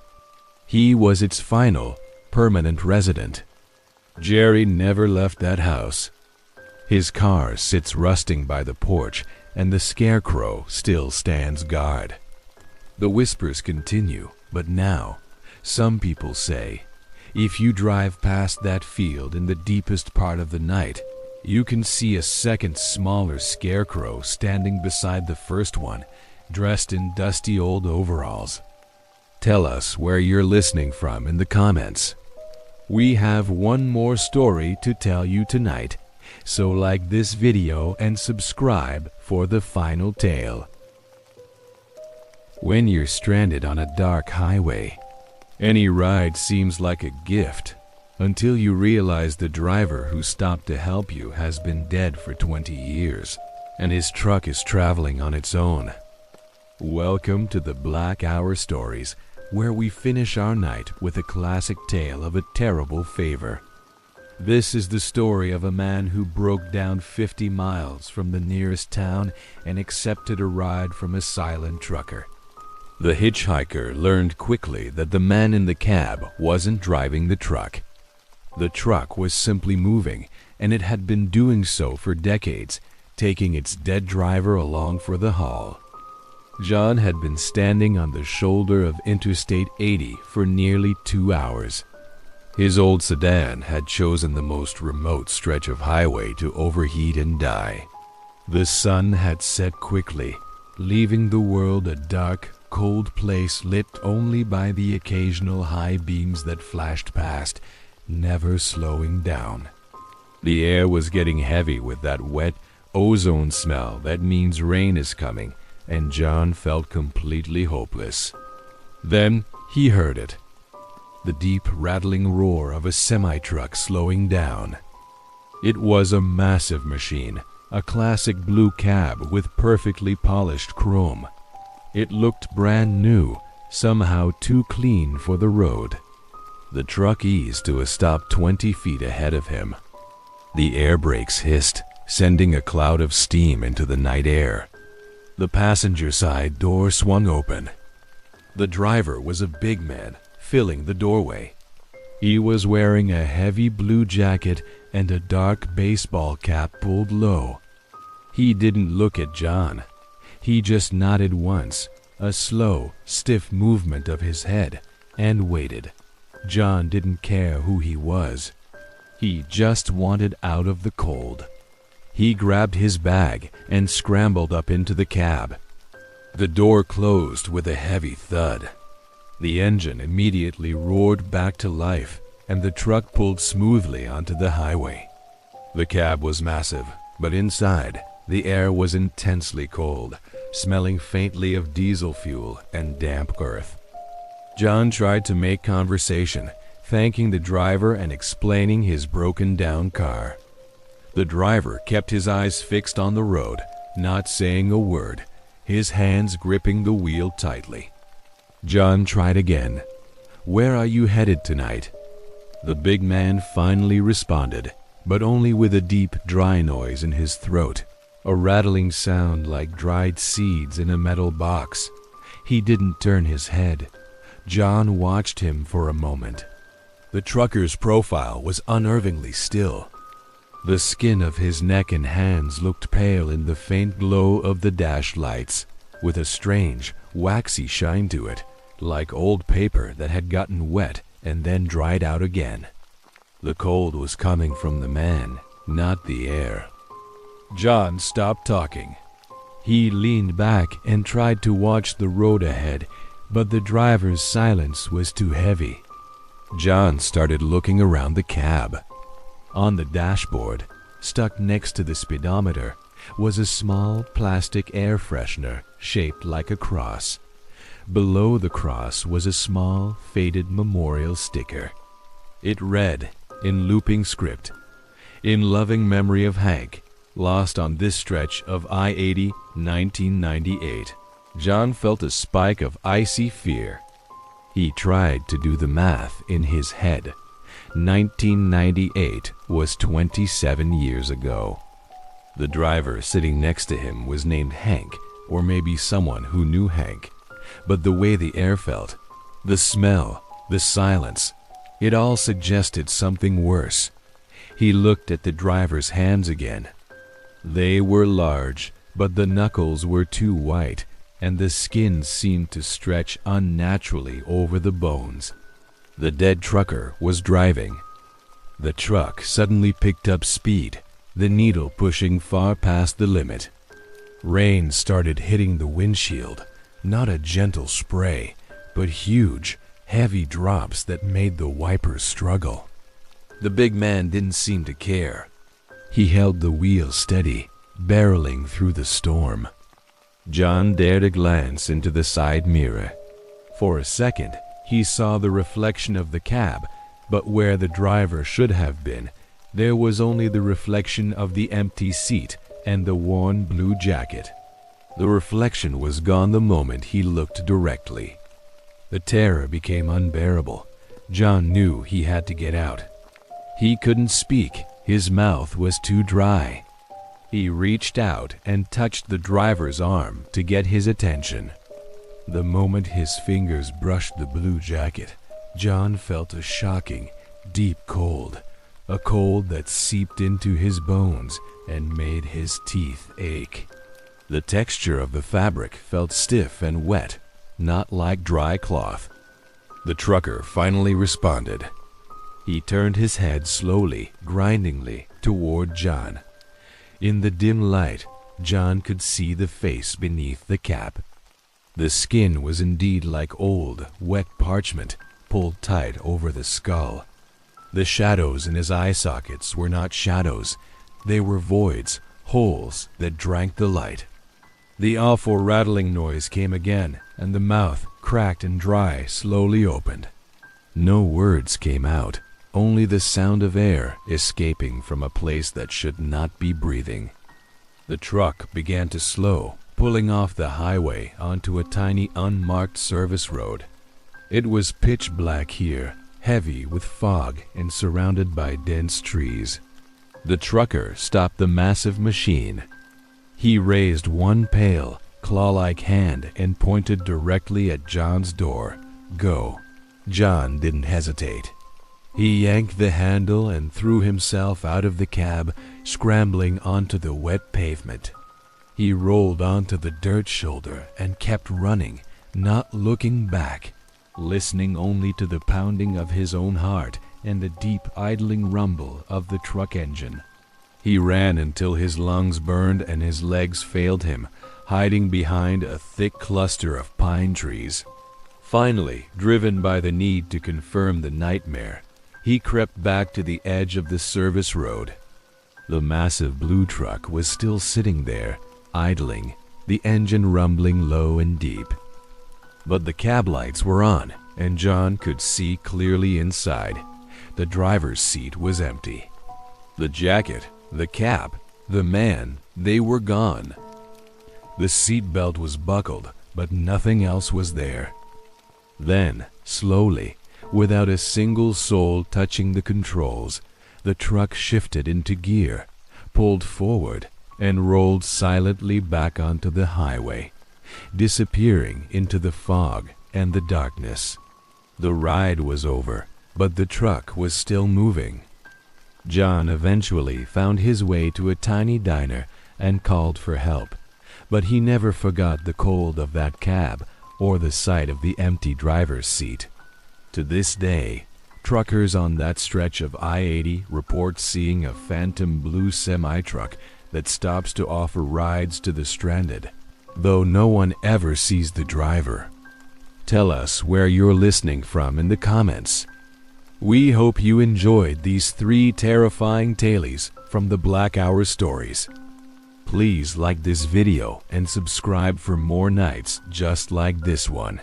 He was its final, permanent resident. Jerry never left that house. His car sits rusting by the porch, and the scarecrow still stands guard. The whispers continue, but now, some people say, if you drive past that field in the deepest part of the night, you can see a second smaller scarecrow standing beside the first one, dressed in dusty old overalls. Tell us where you're listening from in the comments. We have one more story to tell you tonight, so like this video and subscribe for the final tale. When you're stranded on a dark highway, any ride seems like a gift until you realize the driver who stopped to help you has been dead for 20 years and his truck is traveling on its own. Welcome to the Black Hour Stories, where we finish our night with a classic tale of a terrible favor. This is the story of a man who broke down 50 miles from the nearest town and accepted a ride from a silent trucker. The hitchhiker learned quickly that the man in the cab wasn't driving the truck. The truck was simply moving, and it had been doing so for decades, taking its dead driver along for the haul. John had been standing on the shoulder of Interstate 80 for nearly 2 hours. His old sedan had chosen the most remote stretch of highway to overheat and die. The sun had set quickly, leaving the world a dark, cold place lit only by the occasional high beams that flashed past, never slowing down. The air was getting heavy with that wet, ozone smell that means rain is coming, and John felt completely hopeless. Then he heard it. The deep, rattling roar of a semi-truck slowing down. It was a massive machine, a classic blue cab with perfectly polished chrome. It looked brand new, somehow too clean for the road. The truck eased to a stop 20 feet ahead of him. The air brakes hissed, sending a cloud of steam into the night air. The passenger side door swung open. The driver was a big man, filling the doorway. He was wearing a heavy blue jacket and a dark baseball cap pulled low. He didn't look at John. He just nodded once, a slow, stiff movement of his head, and waited. John didn't care who he was. He just wanted out of the cold. He grabbed his bag and scrambled up into the cab. The door closed with a heavy thud. The engine immediately roared back to life, and the truck pulled smoothly onto the highway. The cab was massive, but inside, the air was intensely cold, smelling faintly of diesel fuel and damp earth. John tried to make conversation, thanking the driver and explaining his broken-down car. The driver kept his eyes fixed on the road, not saying a word, his hands gripping the wheel tightly. John tried again. "Where are you headed tonight?" The big man finally responded, but only with a deep, dry noise in his throat, a rattling sound like dried seeds in a metal box. He didn't turn his head. John watched him for a moment. The trucker's profile was unnervingly still. The skin of his neck and hands looked pale in the faint glow of the dash lights, with a strange, waxy shine to it, like old paper that had gotten wet and then dried out again. The cold was coming from the man, not the air. John stopped talking. He leaned back and tried to watch the road ahead, but the driver's silence was too heavy. John started looking around the cab. On the dashboard, stuck next to the speedometer, was a small plastic air freshener shaped like a cross. Below the cross was a small, faded memorial sticker. It read, in looping script, "In loving memory of Hank, lost on this stretch of I-80, 1998. John felt a spike of icy fear. He tried to do the math in his head. 1998 was 27 years ago. The driver sitting next to him was named Hank, or maybe someone who knew Hank. But the way the air felt, the smell, the silence, it all suggested something worse. He looked at the driver's hands again. They were large, but the knuckles were too white, and the skin seemed to stretch unnaturally over the bones. The dead trucker was driving. The truck suddenly picked up speed, the needle pushing far past the limit. Rain started hitting the windshield, not a gentle spray, but huge, heavy drops that made the wipers struggle. The big man didn't seem to care. He held the wheel steady, barreling through the storm. John dared a glance into the side mirror. For a second, he saw the reflection of the cab, but where the driver should have been, there was only the reflection of the empty seat and the worn blue jacket. The reflection was gone the moment he looked directly. The terror became unbearable. John knew he had to get out. He couldn't speak. His mouth was too dry. He reached out and touched the driver's arm to get his attention. The moment his fingers brushed the blue jacket, John felt a shocking, deep cold, a cold that seeped into his bones and made his teeth ache. The texture of the fabric felt stiff and wet, not like dry cloth. The trucker finally responded. He turned his head slowly, grindingly, toward John. In the dim light, John could see the face beneath the cap. The skin was indeed like old, wet parchment, pulled tight over the skull. The shadows in his eye sockets were not shadows. They were voids, holes that drank the light. The awful rattling noise came again, and the mouth, cracked and dry, slowly opened. No words came out, only the sound of air escaping from a place that should not be breathing. The truck began to slow, pulling off the highway onto a tiny unmarked service road. It was pitch black here, heavy with fog and surrounded by dense trees. The trucker stopped the massive machine. He raised one pale, claw-like hand and pointed directly at John's door. "Go." John didn't hesitate. He yanked the handle and threw himself out of the cab, scrambling onto the wet pavement. He rolled onto the dirt shoulder and kept running, not looking back, listening only to the pounding of his own heart and the deep idling rumble of the truck engine. He ran until his lungs burned and his legs failed him, hiding behind a thick cluster of pine trees. Finally, driven by the need to confirm the nightmare, he crept back to the edge of the service road. The massive blue truck was still sitting there, idling, the engine rumbling low and deep. But the cab lights were on, and John could see clearly inside. The driver's seat was empty. The jacket, the cap, the man, they were gone. The seat belt was buckled, but nothing else was there. Then, slowly, without a single soul touching the controls, the truck shifted into gear, pulled forward, and rolled silently back onto the highway, disappearing into the fog and the darkness. The ride was over, but the truck was still moving. John eventually found his way to a tiny diner and called for help, but he never forgot the cold of that cab or the sight of the empty driver's seat. To this day, truckers on that stretch of I-80 report seeing a phantom blue semi-truck that stops to offer rides to the stranded, though no one ever sees the driver. Tell us where you're listening from in the comments. We hope you enjoyed these 3 terrifying tales from the Black Hour Stories. Please like this video and subscribe for more nights just like this one.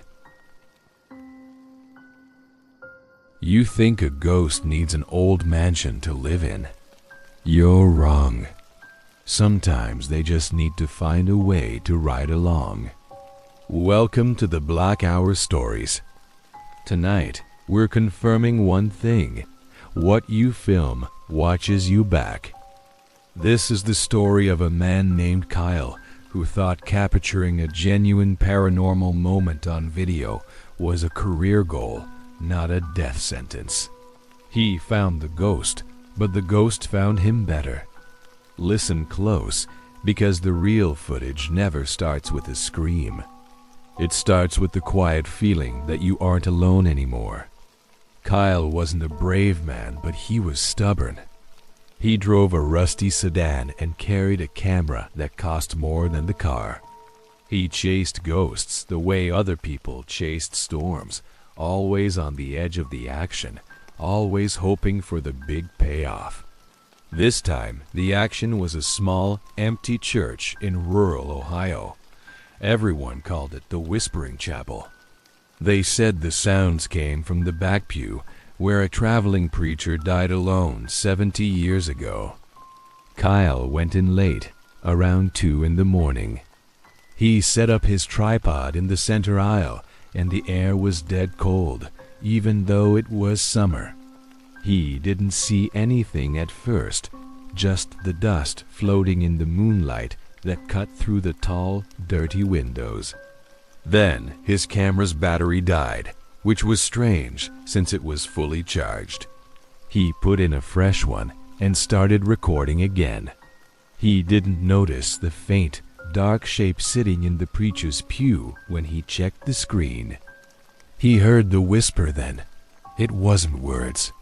You think a ghost needs an old mansion to live in? You're wrong. Sometimes they just need to find a way to ride along. Welcome to the Black Hour Stories. Tonight, we're confirming one thing. What you film watches you back. This is the story of a man named Kyle who thought capturing a genuine paranormal moment on video was a career goal, not a death sentence. He found the ghost, but the ghost found him better. Listen close, because the real footage never starts with a scream. It starts with the quiet feeling that you aren't alone anymore. Kyle wasn't a brave man, but he was stubborn. He drove a rusty sedan and carried a camera that cost more than the car. He chased ghosts the way other people chased storms, always on the edge of the action, always hoping for the big payoff. This time, the action was a small, empty church in rural Ohio. Everyone called it the Whispering Chapel. They said the sounds came from the back pew, where a traveling preacher died alone 70 years ago. Kyle went in late, around 2 in the morning. He set up his tripod in the center aisle, and the air was dead cold, even though it was summer. He didn't see anything at first, just the dust floating in the moonlight that cut through the tall, dirty windows. Then his camera's battery died, which was strange since it was fully charged. He put in a fresh one and started recording again. He didn't notice the faint, dark shape sitting in the preacher's pew when he checked the screen. He heard the whisper then. It wasn't words.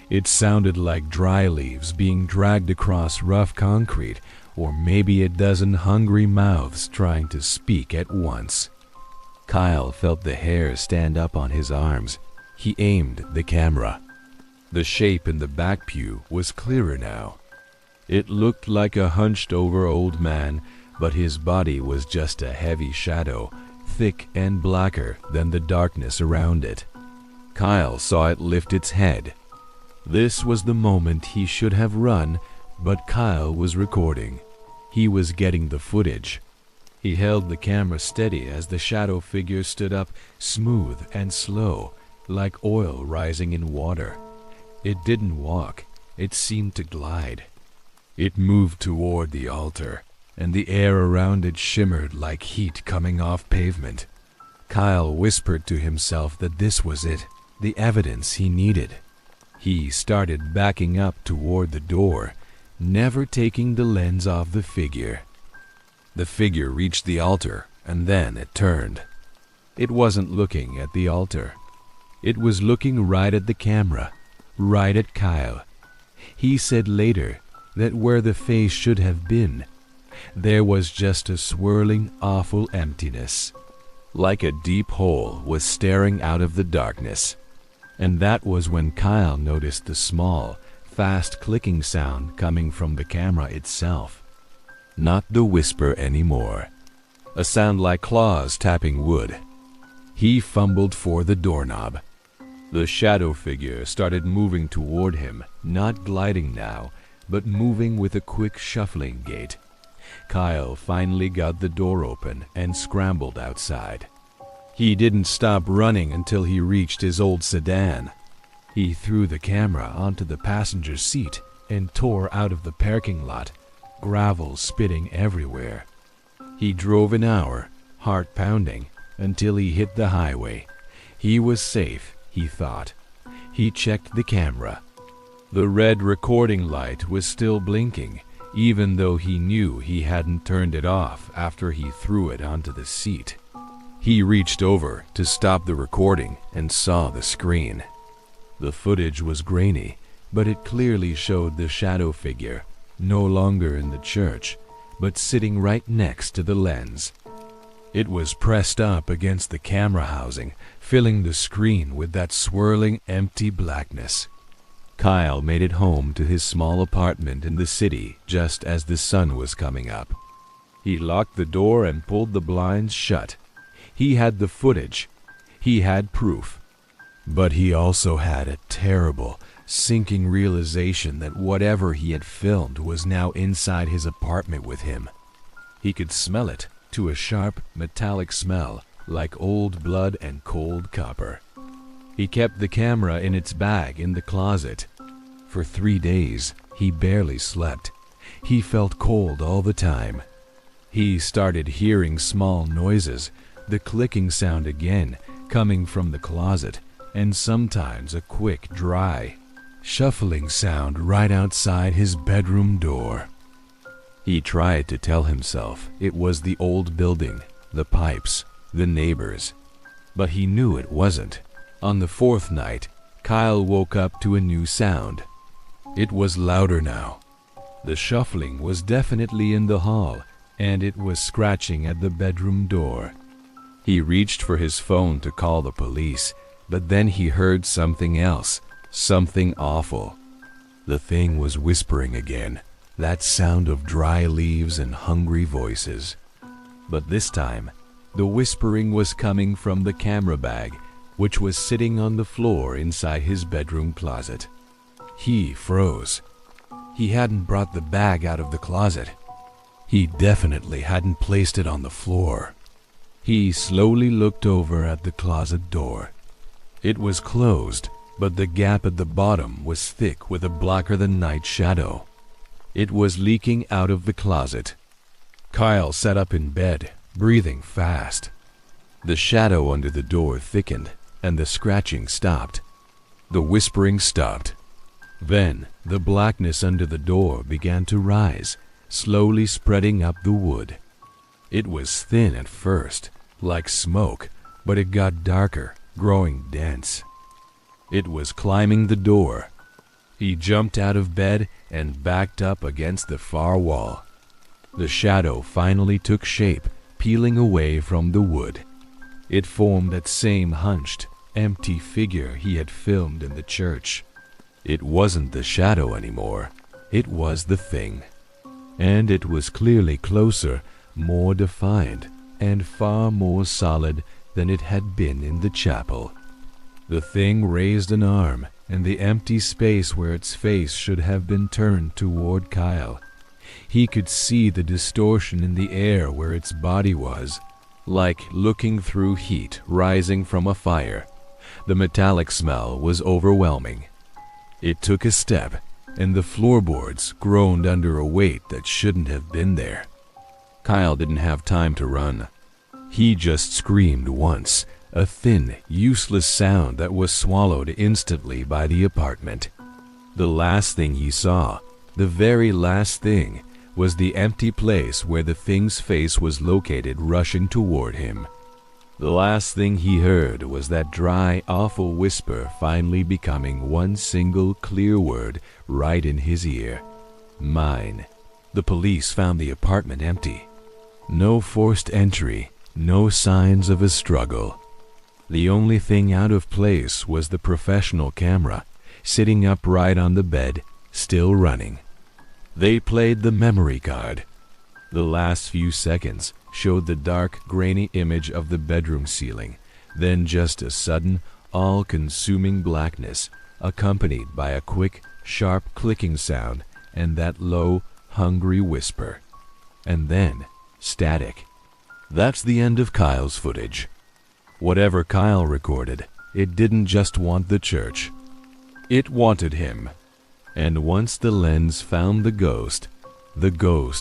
It sounded like dry leaves being dragged across rough concrete, or maybe a dozen hungry mouths trying to speak at once. Kyle felt the hair stand up on his arms. He aimed the camera. The shape in the back pew was clearer now. It looked like a hunched-over old man, but his body was just a heavy shadow, thick and blacker than the darkness around it. Kyle saw it lift its head. This was the moment he should have run, but Kyle was recording. He was getting the footage. He held the camera steady as the shadow figure stood up, smooth and slow, like oil rising in water. It didn't walk. It seemed to glide. It moved toward the altar, and the air around it shimmered like heat coming off pavement. Kyle whispered to himself that this was it, the evidence he needed. He started backing up toward the door, never taking the lens off the figure. The figure reached the altar, and then it turned. It wasn't looking at the altar. It was looking right at the camera, right at Kyle. He said later that where the face should have been, there was just a swirling, awful emptiness, like a deep hole was staring out of the darkness. And that was when Kyle noticed the small, fast clicking sound coming from the camera itself. Not the whisper anymore. A sound like claws tapping wood. He fumbled for the doorknob. The shadow figure started moving toward him, not gliding now, but moving with a quick shuffling gait. Kyle finally got the door open and scrambled outside. He didn't stop running until he reached his old sedan. He threw the camera onto the passenger seat and tore out of the parking lot, gravel spitting everywhere. He drove an hour, heart pounding, until he hit the highway. He was safe, he thought. He checked the camera. The red recording light was still blinking, even though he knew he hadn't turned it off after he threw it onto the seat. He reached over to stop the recording and saw the screen. The footage was grainy, but it clearly showed the shadow figure, no longer in the church, but sitting right next to the lens. It was pressed up against the camera housing, filling the screen with that swirling, empty blackness. Kyle made it home to his small apartment in the city just as the sun was coming up. He locked the door and pulled the blinds shut. He had the footage. He had proof. But he also had a terrible, sinking realization that whatever he had filmed was now inside his apartment with him. He could smell it, to a sharp, metallic smell, like old blood and cold copper. He kept the camera in its bag in the closet. For 3 days, he barely slept. He felt cold all the time. He started hearing small noises, the clicking sound again, coming from the closet, and sometimes a quick, dry, shuffling sound right outside his bedroom door. He tried to tell himself it was the old building, the pipes, the neighbors, but he knew it wasn't. On the 4th night, Kyle woke up to a new sound. It was louder now. The shuffling was definitely in the hall, and it was scratching at the bedroom door. He reached for his phone to call the police, but then he heard something else, something awful. The thing was whispering again, that sound of dry leaves and hungry voices. But this time, the whispering was coming from the camera bag, which was sitting on the floor inside his bedroom closet. He froze. He hadn't brought the bag out of the closet. He definitely hadn't placed it on the floor. He slowly looked over at the closet door. It was closed, but the gap at the bottom was thick with a blacker-than-night shadow. It was leaking out of the closet. Kyle sat up in bed, breathing fast. The shadow under the door thickened, and the scratching stopped. The whispering stopped. Then, the blackness under the door began to rise, slowly spreading up the wood. It was thin at first, like smoke, but it got darker, growing dense. It was climbing the door. He jumped out of bed and backed up against the far wall. The shadow finally took shape, peeling away from the wood. It formed that same hunched, empty figure he had filmed in the church. It wasn't the shadow anymore. It was the thing. And it was clearly closer, more defined, and far more solid than it had been in the chapel. The thing raised an arm, and the empty space where its face should have been turned toward Kyle. He could see the distortion in the air where its body was, like looking through heat rising from a fire. The metallic smell was overwhelming. It took a step, and the floorboards groaned under a weight that shouldn't have been there. Kyle didn't have time to run. He just screamed once, a thin, useless sound that was swallowed instantly by the apartment. The last thing he saw, the very last thing, was the empty place where the thing's face was located rushing toward him. The last thing he heard was that dry, awful whisper finally becoming one single clear word right in his ear. Mine. The police found the apartment empty. No forced entry, no signs of a struggle. The only thing out of place was the professional camera, sitting upright on the bed, still running. They played the memory card. The last few seconds showed the dark, grainy image of the bedroom ceiling, then just a sudden, all-consuming blackness, accompanied by a quick, sharp clicking sound and that low, hungry whisper. And then, static. That's the end of Kyle's footage. Whatever Kyle recorded, it didn't just want the church. It wanted him. And once the lens found the ghost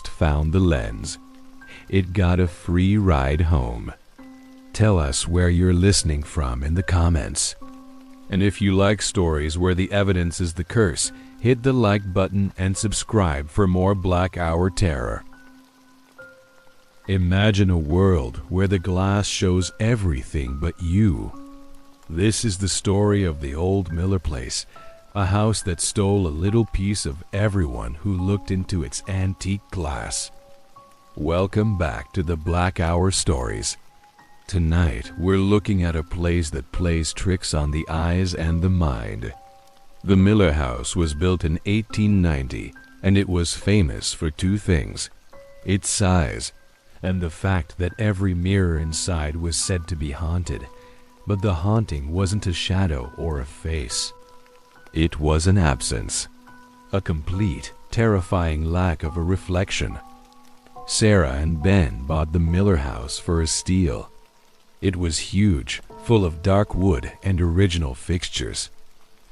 found the lens. It got a free ride home. Tell us where you're listening from in the comments. And if you like stories where the evidence is the curse, hit the like button and subscribe for more Black Hour terror. Imagine a world where the glass shows everything but you. This is the story of the old Miller place, a house that stole a little piece of everyone who looked into its antique glass. Welcome back to the Black Hour Stories. Tonight, we're looking at a place that plays tricks on the eyes and the mind. The Miller house was built in 1890, and it was famous for two things: its size and the fact that every mirror inside was said to be haunted. But the haunting wasn't a shadow or a face. It was an absence, a complete, terrifying lack of a reflection. Sarah and Ben bought the Miller house for a steal. It was huge, full of dark wood and original fixtures.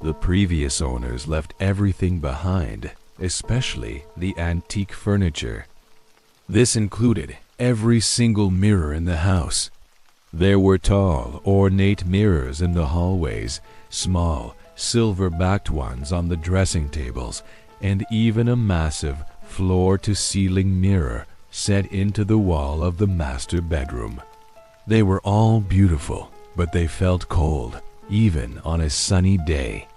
The previous owners left everything behind, especially the antique furniture. This included every single mirror in the house. There were tall, ornate mirrors in the hallways, small, silver-backed ones on the dressing tables, and even a massive floor-to-ceiling mirror set into the wall of the master bedroom. They were all beautiful, but they felt cold, even on a sunny day.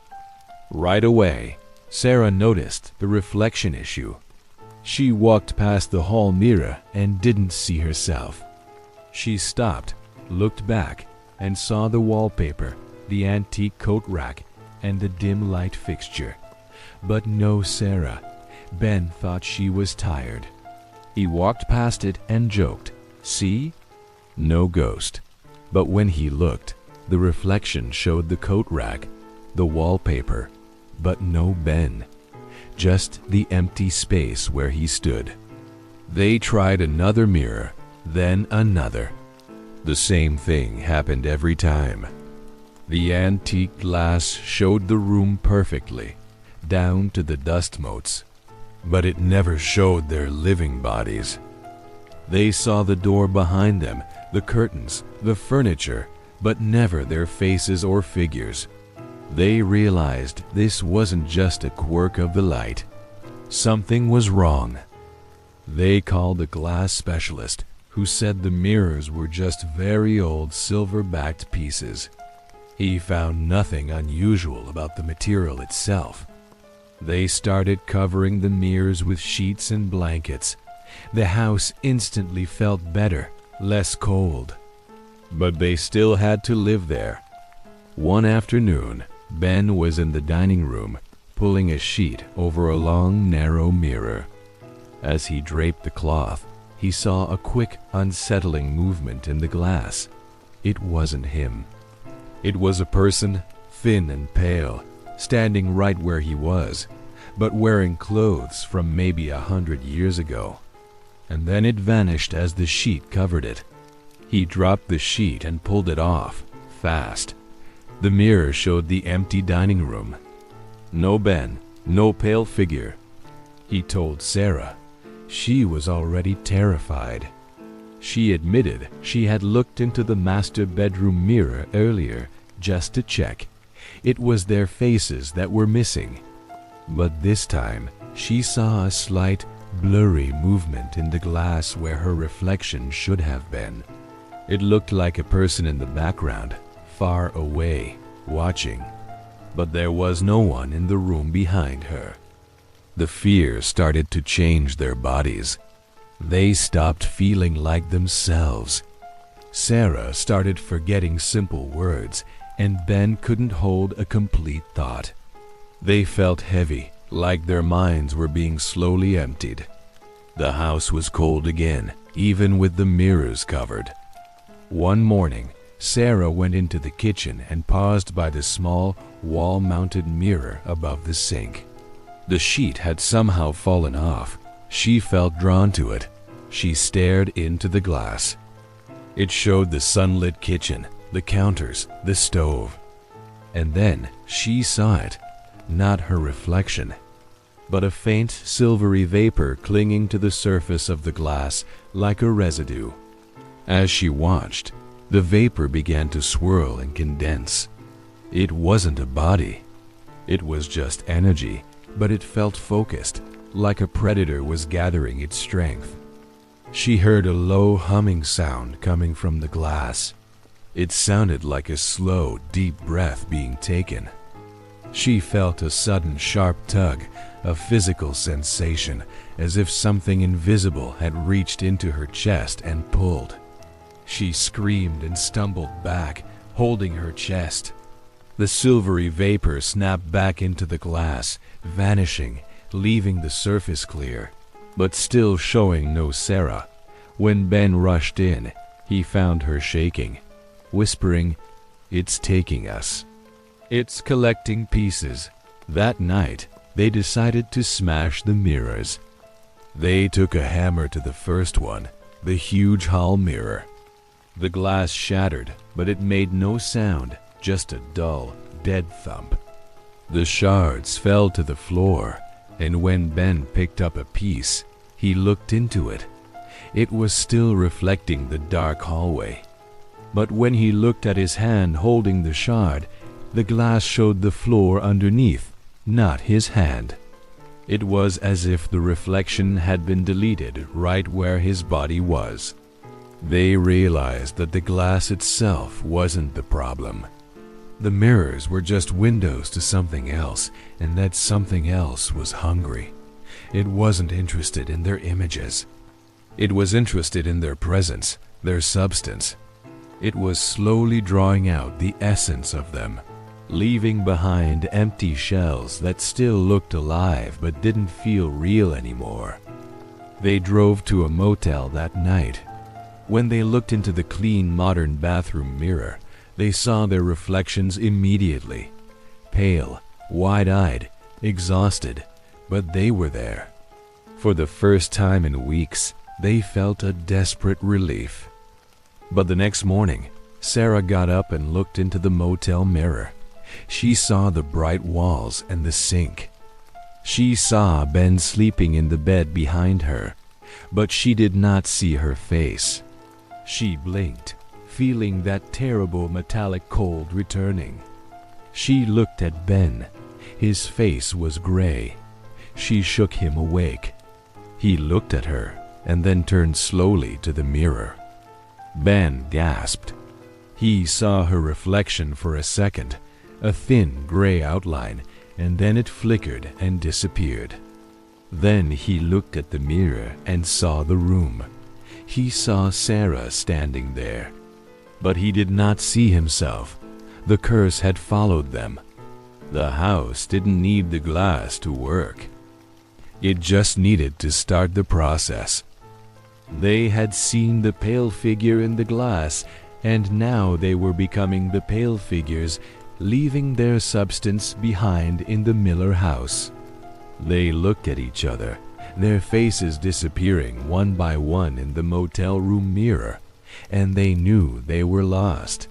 Right away, Sarah noticed the reflection issue. She walked past the hall mirror and didn't see herself. She stopped, looked back, and saw the wallpaper, the antique coat rack, and the dim light fixture. But no Sarah. Ben thought she was tired. He walked past it and joked, "See? No ghost." But when he looked, the reflection showed the coat rack, the wallpaper, but no Ben. Just the empty space where he stood. They tried another mirror, then another. The same thing happened every time. The antique glass showed the room perfectly, down to the dust motes, but it never showed their living bodies. They saw the door behind them, the curtains, the furniture, but never their faces or figures. They realized this wasn't just a quirk of the light. Something was wrong. They called a glass specialist, who said the mirrors were just very old silver-backed pieces. He found nothing unusual about the material itself. They started covering the mirrors with sheets and blankets. The house instantly felt better, less cold. But they still had to live there. One afternoon, Ben was in the dining room, pulling a sheet over a long, narrow mirror. As he draped the cloth, he saw a quick, unsettling movement in the glass. It wasn't him. It was a person, thin and pale, standing right where he was, but wearing clothes from maybe 100 years ago. And then it vanished as the sheet covered it. He dropped the sheet and pulled it off, fast. The mirror showed the empty dining room. No Ben, no pale figure. He told Sarah. She was already terrified. She admitted she had looked into the master bedroom mirror earlier just to check. It was their faces that were missing. But this time, she saw a slight, blurry movement in the glass where her reflection should have been. It looked like a person in the background, far away, watching. But there was no one in the room behind her. The fear started to change their bodies. They stopped feeling like themselves. Sarah started forgetting simple words, and Ben couldn't hold a complete thought. They felt heavy, like their minds were being slowly emptied. The house was cold again, even with the mirrors covered. One morning, Sarah went into the kitchen and paused by the small, wall-mounted mirror above the sink. The sheet had somehow fallen off. She felt drawn to it. She stared into the glass. It showed the sunlit kitchen, the counters, the stove. And then she saw it, not her reflection, but a faint silvery vapor clinging to the surface of the glass like a residue. As she watched, the vapor began to swirl and condense. It wasn't a body. It was just energy, but it felt focused, like a predator was gathering its strength. She heard a low humming sound coming from the glass. It sounded like a slow, deep breath being taken. She felt a sudden sharp tug, a physical sensation, as if something invisible had reached into her chest and pulled. She screamed and stumbled back, holding her chest. The silvery vapor snapped back into the glass, vanishing, leaving the surface clear, but still showing no Sarah. When Ben rushed in, he found her shaking, whispering, "It's taking us. It's collecting pieces." That night, they decided to smash the mirrors. They took a hammer to the first one, the huge hall mirror. The glass shattered, but it made no sound, just a dull, dead thump. The shards fell to the floor, and when Ben picked up a piece, he looked into it. It was still reflecting the dark hallway. But when he looked at his hand holding the shard, the glass showed the floor underneath, not his hand. It was as if the reflection had been deleted right where his body was. They realized that the glass itself wasn't the problem. The mirrors were just windows to something else, and that something else was hungry. It wasn't interested in their images. It was interested in their presence, their substance. It was slowly drawing out the essence of them, leaving behind empty shells that still looked alive but didn't feel real anymore. They drove to a motel that night. When they looked into the clean, modern bathroom mirror, they saw their reflections immediately. Pale, wide-eyed, exhausted, but they were there. For the first time in weeks, they felt a desperate relief. But the next morning, Sarah got up and looked into the motel mirror. She saw the bright walls and the sink. She saw Ben sleeping in the bed behind her, but she did not see her face. She blinked, feeling that terrible metallic cold returning. She looked at Ben. His face was gray. She shook him awake. He looked at her and then turned slowly to the mirror. Ben gasped. He saw her reflection for a second, a thin gray outline, and then it flickered and disappeared. Then he looked at the mirror and saw the room. He saw Sarah standing there. But he did not see himself. The curse had followed them. The house didn't need the glass to work. It just needed to start the process. They had seen the pale figure in the glass, and now they were becoming the pale figures, leaving their substance behind in the Miller house. They looked at each other, their faces disappearing one by one in the motel room mirror, and they knew they were lost.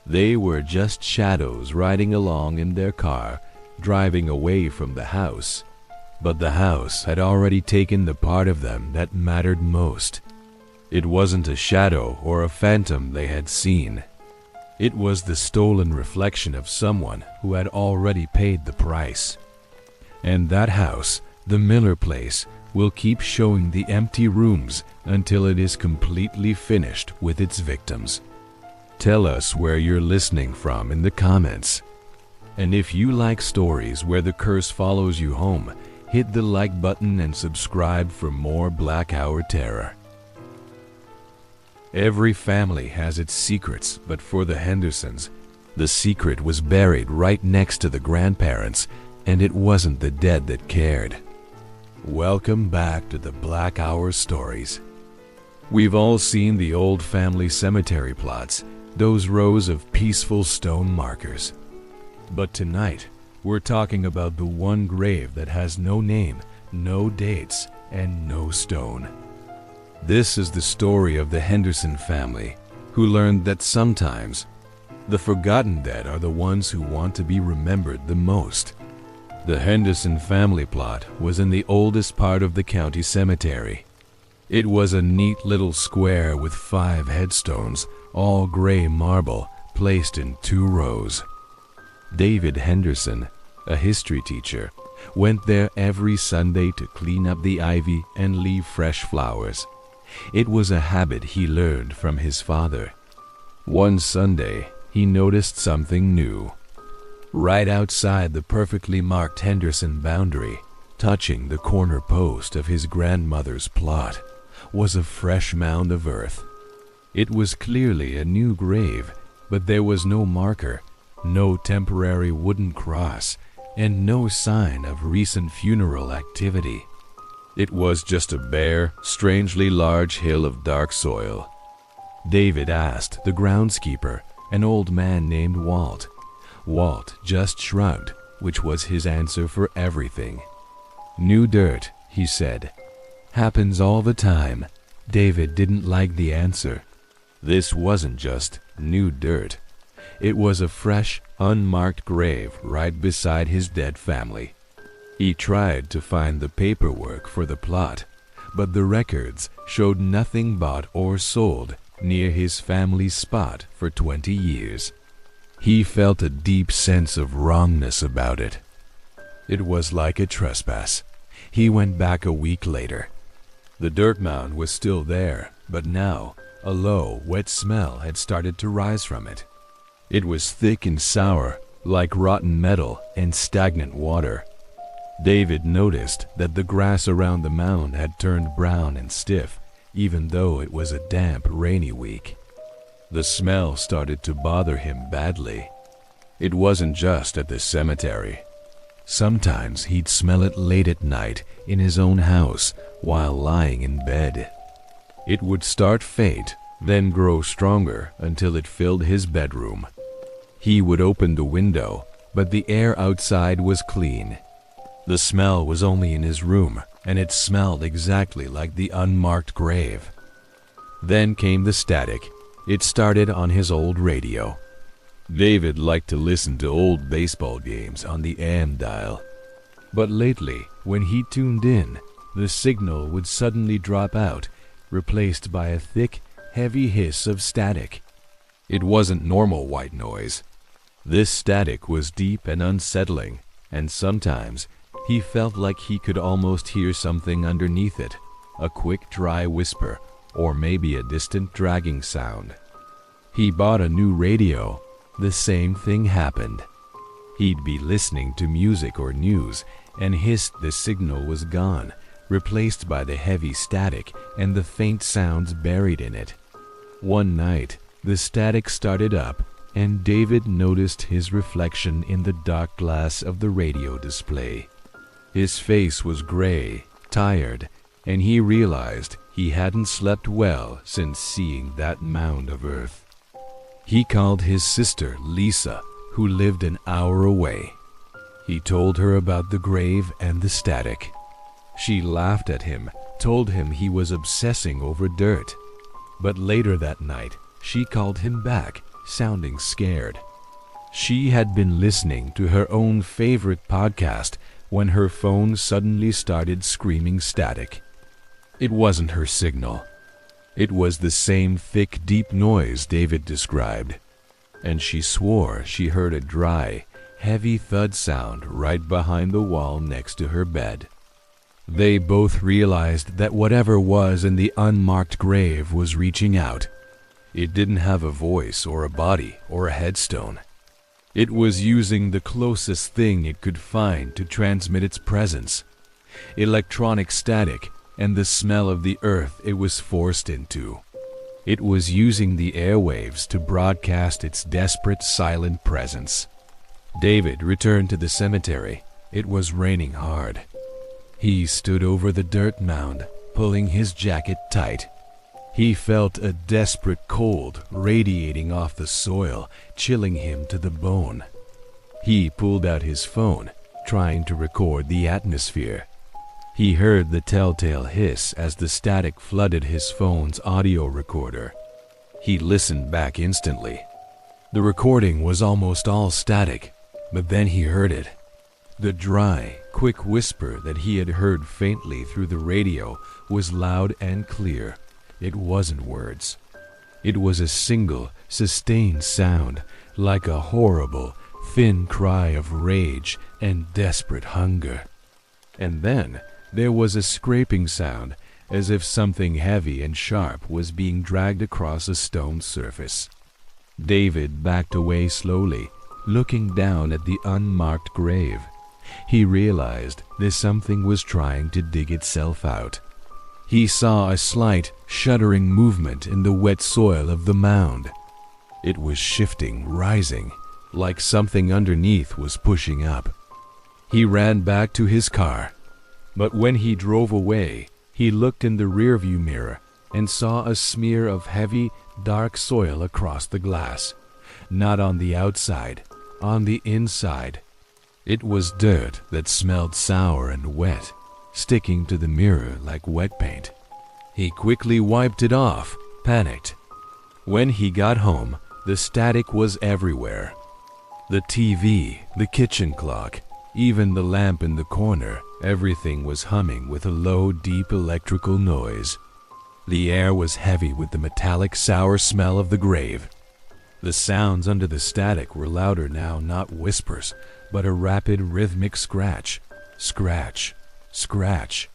They were just shadows riding along in their car, driving away from the house. But the house had already taken the part of them that mattered most. It wasn't a shadow or a phantom they had seen. It was the stolen reflection of someone who had already paid the price. And that house, the Miller place, will keep showing the empty rooms until it is completely finished with its victims. Tell us where you're listening from in the comments. And if you like stories where the curse follows you home, hit the like button and subscribe for more Black Hour Terror. Every family has its secrets, but for the Hendersons, the secret was buried right next to the grandparents, and it wasn't the dead that cared. Welcome back to the Black Hour Stories. We've all seen the old family cemetery plots, those rows of peaceful stone markers. But tonight, we're talking about the one grave that has no name, no dates, and no stone. This is the story of the Henderson family, who learned that sometimes the forgotten dead are the ones who want to be remembered the most. The Henderson family plot was in the oldest part of the county cemetery. It was a neat little square with 5 headstones, all gray marble, placed in 2 rows. David Henderson, a history teacher, went there every Sunday to clean up the ivy and leave fresh flowers. It was a habit he learned from his father. One Sunday, he noticed something new. Right outside the perfectly marked Henderson boundary, touching the corner post of his grandmother's plot, was a fresh mound of earth. It was clearly a new grave, but there was no marker, no temporary wooden cross, and no sign of recent funeral activity. It was just a bare, strangely large hill of dark soil. David asked the groundskeeper, an old man named Walt. Walt just shrugged, which was his answer for everything. "New dirt," he said. "Happens all the time." David didn't like the answer. This wasn't just new dirt. It was a fresh, unmarked grave right beside his dead family. He tried to find the paperwork for the plot, but the records showed nothing bought or sold near his family's spot for 20 years. He felt a deep sense of wrongness about it. It was like a trespass. He went back a week later. The dirt mound was still there, but now a low, wet smell had started to rise from it. It was thick and sour, like rotten metal and stagnant water. David noticed that the grass around the mound had turned brown and stiff, even though it was a damp, rainy week. The smell started to bother him badly. It wasn't just at the cemetery. Sometimes he'd smell it late at night in his own house while lying in bed. It would start faint, then grow stronger until it filled his bedroom. He would open the window, but the air outside was clean. The smell was only in his room, and it smelled exactly like the unmarked grave. Then came the static. It started on his old radio. David liked to listen to old baseball games on the AM dial. But lately, when he tuned in, the signal would suddenly drop out, replaced by a thick, heavy hiss of static. It wasn't normal white noise. This static was deep and unsettling, and sometimes he felt like he could almost hear something underneath it, a quick, dry whisper, or maybe a distant dragging sound. He bought a new radio. The same thing happened. He'd be listening to music or news, and the signal was gone, replaced by the heavy static and the faint sounds buried in it. One night, the static started up, and David noticed his reflection in the dark glass of the radio display. His face was gray, tired, and he realized he hadn't slept well since seeing that mound of earth. He called his sister, Lisa, who lived an hour away. He told her about the grave and the static. She laughed at him, told him he was obsessing over dirt. But later that night, she called him back, sounding scared. She had been listening to her own favorite podcast when her phone suddenly started screaming static. It wasn't her signal. It was the same thick, deep noise David described, and she swore she heard a dry, heavy thud sound right behind the wall next to her bed. They both realized that whatever was in the unmarked grave was reaching out. It didn't have a voice or a body or a headstone. It was using the closest thing it could find to transmit its presence: electronic static and the smell of the earth it was forced into. It was using the airwaves to broadcast its desperate, silent presence. David returned to the cemetery. It was raining hard. He stood over the dirt mound, pulling his jacket tight. He felt a desperate cold radiating off the soil, chilling him to the bone. He pulled out his phone, trying to record the atmosphere. He heard the telltale hiss as the static flooded his phone's audio recorder. He listened back instantly. The recording was almost all static, but then he heard it. The dry, quick whisper that he had heard faintly through the radio was loud and clear. It wasn't words. It was a single, sustained sound, like a horrible, thin cry of rage and desperate hunger. And then there was a scraping sound, as if something heavy and sharp was being dragged across a stone surface. David backed away slowly, looking down at the unmarked grave. He realized that something was trying to dig itself out. He saw a slight, shuddering movement in the wet soil of the mound. It was shifting, rising, like something underneath was pushing up. He ran back to his car, but when he drove away, he looked in the rearview mirror and saw a smear of heavy, dark soil across the glass. Not on the outside, on the inside. It was dirt that smelled sour and wet, sticking to the mirror like wet paint. He quickly wiped it off, panicked. When he got home, the static was everywhere. The TV, the kitchen clock, even the lamp in the corner, everything was humming with a low, deep electrical noise. The air was heavy with the metallic, sour smell of the grave. The sounds under the static were louder now, not whispers, but a rapid rhythmic scratch, scratch, scratch.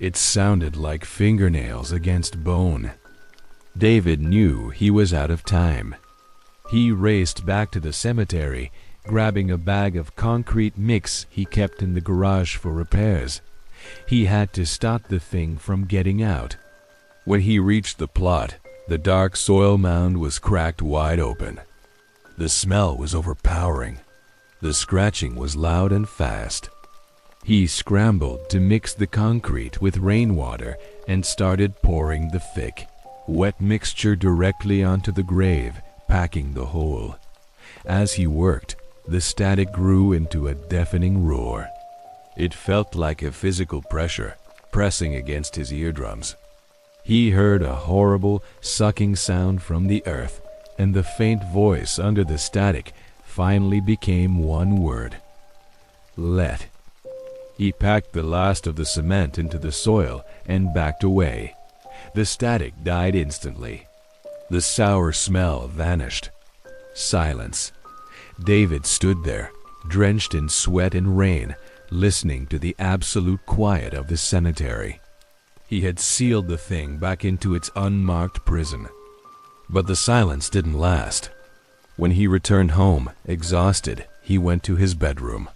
It sounded like fingernails against bone. David knew he was out of time. He raced back to the cemetery, grabbing a bag of concrete mix he kept in the garage for repairs. He had to stop the thing from getting out. When he reached the plot, the dark soil mound was cracked wide open. The smell was overpowering. The scratching was loud and fast. He scrambled to mix the concrete with rainwater and started pouring the thick, wet mixture directly onto the grave, packing the hole. As he worked, the static grew into a deafening roar. It felt like a physical pressure pressing against his eardrums. He heard a horrible, sucking sound from the earth, and the faint voice under the static finally became one word: let. He packed the last of the cement into the soil and backed away. The static died instantly. The sour smell vanished. Silence. David stood there, drenched in sweat and rain, listening to the absolute quiet of the cemetery. He had sealed the thing back into its unmarked prison. But the silence didn't last. When he returned home, exhausted, he went to his bedroom.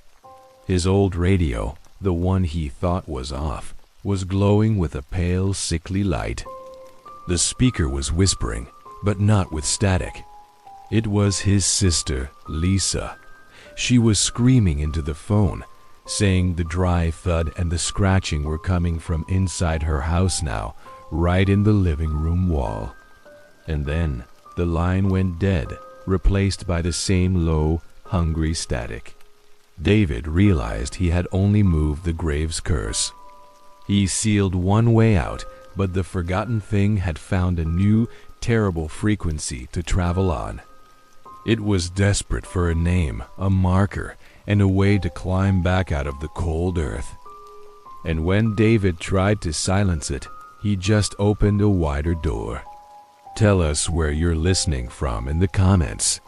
His old radio, the one he thought was off, was glowing with a pale, sickly light. The speaker was whispering, but not with static. It was his sister, Lisa. She was screaming into the phone, saying the dry thud and the scratching were coming from inside her house now, right in the living room wall. And then the line went dead, replaced by the same low, hungry static. David realized he had only moved the grave's curse. He sealed one way out, but the forgotten thing had found a new, terrible frequency to travel on. It was desperate for a name, a marker, and a way to climb back out of the cold earth. And when David tried to silence it, he just opened a wider door. Tell us where you're listening from in the comments.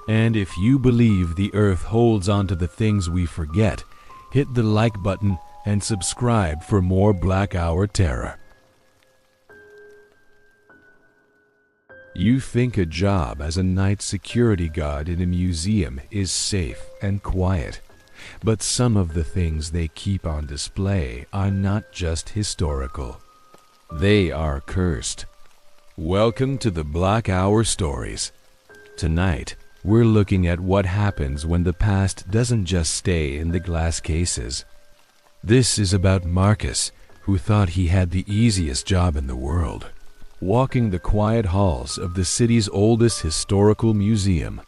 And if you believe the earth holds on to the things we forget, hit the like button and subscribe for more Black Hour terror. You think a job as a night security guard in a museum is safe and quiet, but some of the things they keep on display are not just historical. They are cursed. Welcome to the Black Hour Stories. Tonight, we're looking at what happens when the past doesn't just stay in the glass cases. This is about Marcus, who thought he had the easiest job in the world, walking the quiet halls of the city's oldest historical museum.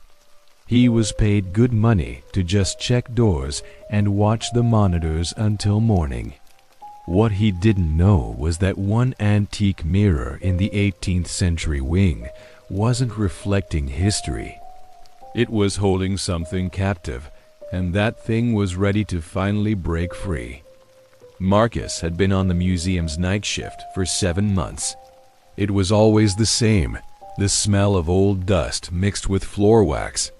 He was paid good money to just check doors and watch the monitors until morning. What he didn't know was that one antique mirror in the 18th century wing wasn't reflecting history. It was holding something captive, and that thing was ready to finally break free. Marcus had been on the museum's night shift for 7 months. It was always the same, the smell of old dust mixed with floor wax,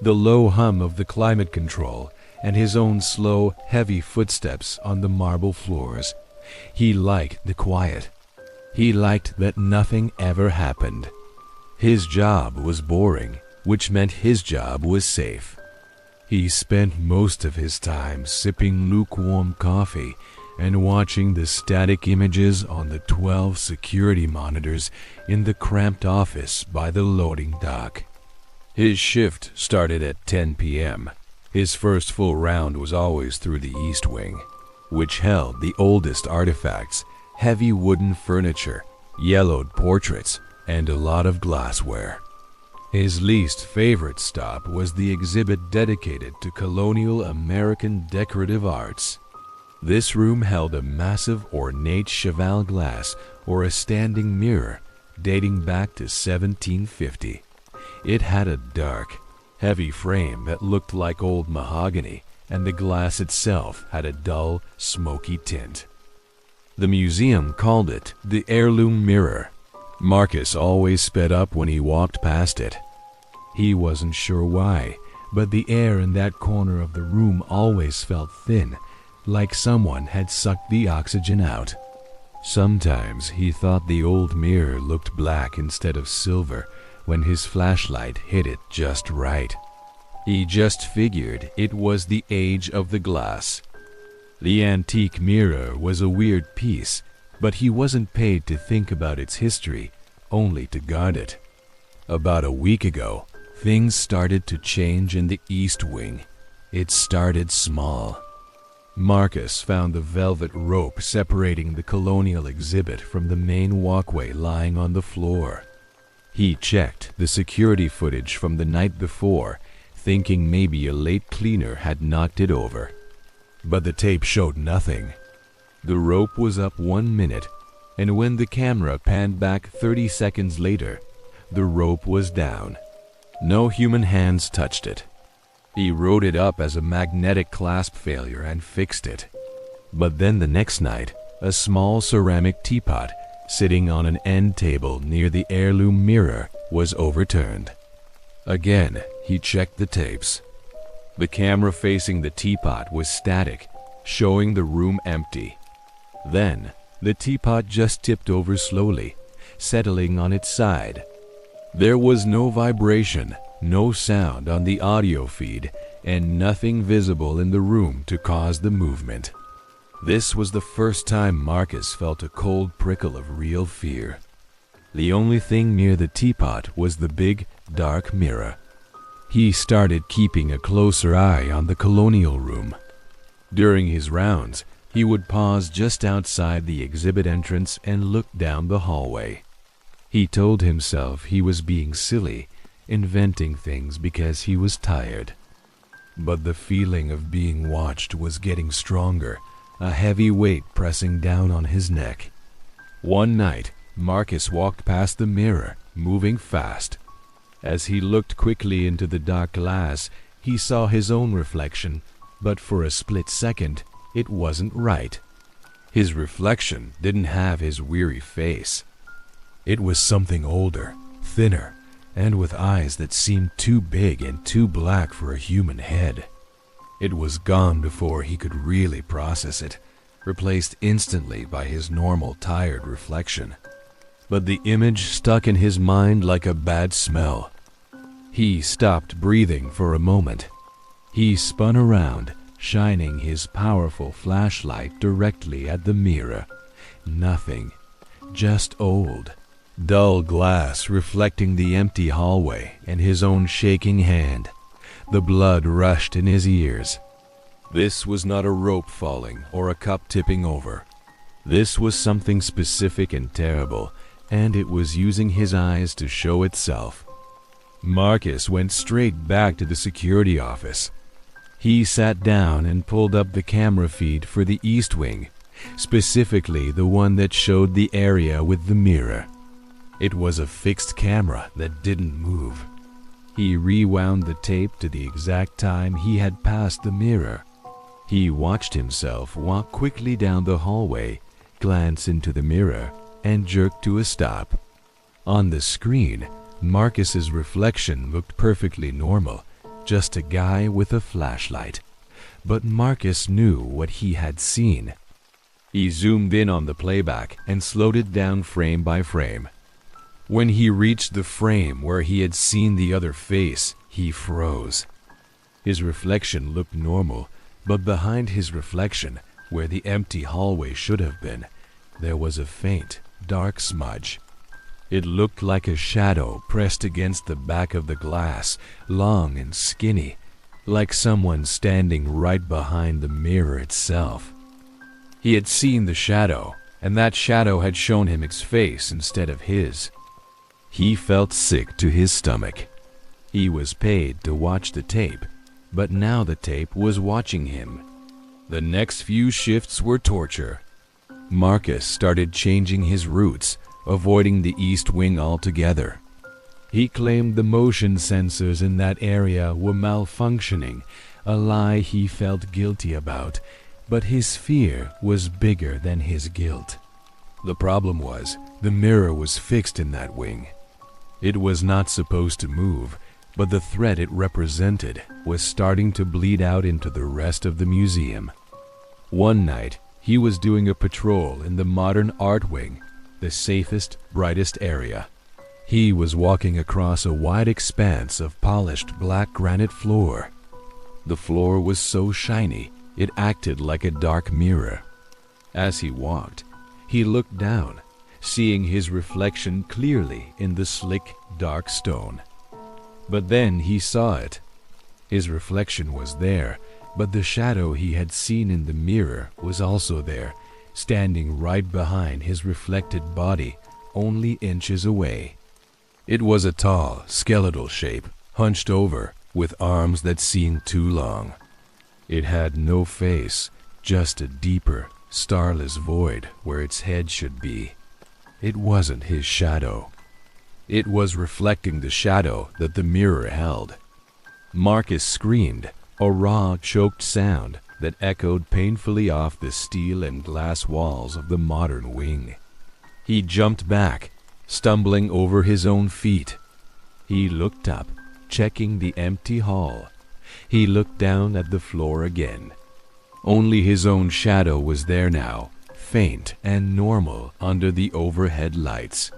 the low hum of the climate control, and his own slow, heavy footsteps on the marble floors. He liked the quiet. He liked that nothing ever happened. His job was boring, which meant his job was safe. He spent most of his time sipping lukewarm coffee and watching the static images on the 12 security monitors in the cramped office by the loading dock. His shift started at 10 p.m. His first full round was always through the East Wing, which held the oldest artifacts, heavy wooden furniture, yellowed portraits, and a lot of glassware. His least favorite stop was the exhibit dedicated to colonial American decorative arts. This room held a massive ornate cheval glass or a standing mirror dating back to 1750. It had a dark, heavy frame that looked like old mahogany, and the glass itself had a dull, smoky tint. The museum called it the heirloom mirror. Marcus always sped up when he walked past it. He wasn't sure why, but the air in that corner of the room always felt thin, like someone had sucked the oxygen out. Sometimes he thought the old mirror looked black instead of silver when his flashlight hit it just right. He just figured it was the age of the glass. The antique mirror was a weird piece, but he wasn't paid to think about its history, only to guard it. About a week ago, things started to change in the East Wing. It started small. Marcus found the velvet rope separating the colonial exhibit from the main walkway lying on the floor. He checked the security footage from the night before, thinking maybe a late cleaner had knocked it over. But the tape showed nothing. The rope was up 1 minute, and when the camera panned back 30 seconds later, the rope was down. No human hands touched it. He wrote it up as a magnetic clasp failure and fixed it. But then the next night, a small ceramic teapot sitting on an end table near the heirloom mirror was overturned. Again, he checked the tapes. The camera facing the teapot was static, showing the room empty. Then, the teapot just tipped over slowly, settling on its side. There was no vibration, no sound on the audio feed, and nothing visible in the room to cause the movement. This was the first time Marcus felt a cold prickle of real fear. The only thing near the teapot was the big, dark mirror. He started keeping a closer eye on the colonial room. During his rounds, he would pause just outside the exhibit entrance and look down the hallway. He told himself he was being silly, inventing things because he was tired. But the feeling of being watched was getting stronger, a heavy weight pressing down on his neck. One night, Marcus walked past the mirror, moving fast. As he looked quickly into the dark glass, he saw his own reflection, but for a split second, it wasn't right. His reflection didn't have his weary face. It was something older, thinner, and with eyes that seemed too big and too black for a human head. It was gone before he could really process it, replaced instantly by his normal tired reflection. But the image stuck in his mind like a bad smell. He stopped breathing for a moment. He spun around, shining his powerful flashlight directly at the mirror. Nothing, just old, dull glass reflecting the empty hallway and his own shaking hand. The blood rushed in his ears. This was not a rope falling or a cup tipping over. This was something specific and terrible, and it was using his eyes to show itself. Marcus went straight back to the security office. He sat down and pulled up the camera feed for the East Wing, specifically the one that showed the area with the mirror. It was a fixed camera that didn't move. He rewound the tape to the exact time he had passed the mirror. He watched himself walk quickly down the hallway, glance into the mirror, and jerk to a stop. On the screen, Marcus's reflection looked perfectly normal, just a guy with a flashlight. But Marcus knew what he had seen. He zoomed in on the playback and slowed it down frame by frame. When he reached the frame where he had seen the other face, he froze. His reflection looked normal, but behind his reflection, where the empty hallway should have been, there was a faint, dark smudge. It looked like a shadow pressed against the back of the glass, long and skinny, like someone standing right behind the mirror itself. He had seen the shadow, and that shadow had shown him its face instead of his. He felt sick to his stomach. He was paid to watch the tape, but now the tape was watching him. The next few shifts were torture. Marcus started changing his routes, avoiding the east wing altogether. He claimed the motion sensors in that area were malfunctioning, a lie he felt guilty about, but his fear was bigger than his guilt. The problem was, the mirror was fixed in that wing. It was not supposed to move, but the threat it represented was starting to bleed out into the rest of the museum. One night, he was doing a patrol in the modern art wing, the safest, brightest area. He was walking across a wide expanse of polished black granite floor. The floor was so shiny, it acted like a dark mirror. As he walked, he looked down, seeing his reflection clearly in the slick, dark stone. But then he saw it. His reflection was there, but the shadow he had seen in the mirror was also there, standing right behind his reflected body, only inches away. It was a tall, skeletal shape, hunched over, with arms that seemed too long. It had no face, just a deeper, starless void where its head should be. It wasn't his shadow. It was reflecting the shadow that the mirror held. Marcus screamed, a raw, choked sound that echoed painfully off the steel and glass walls of the modern wing. He jumped back, stumbling over his own feet. He looked up, checking the empty hall. He looked down at the floor again. Only his own shadow was there now, faint and normal under the overhead lights.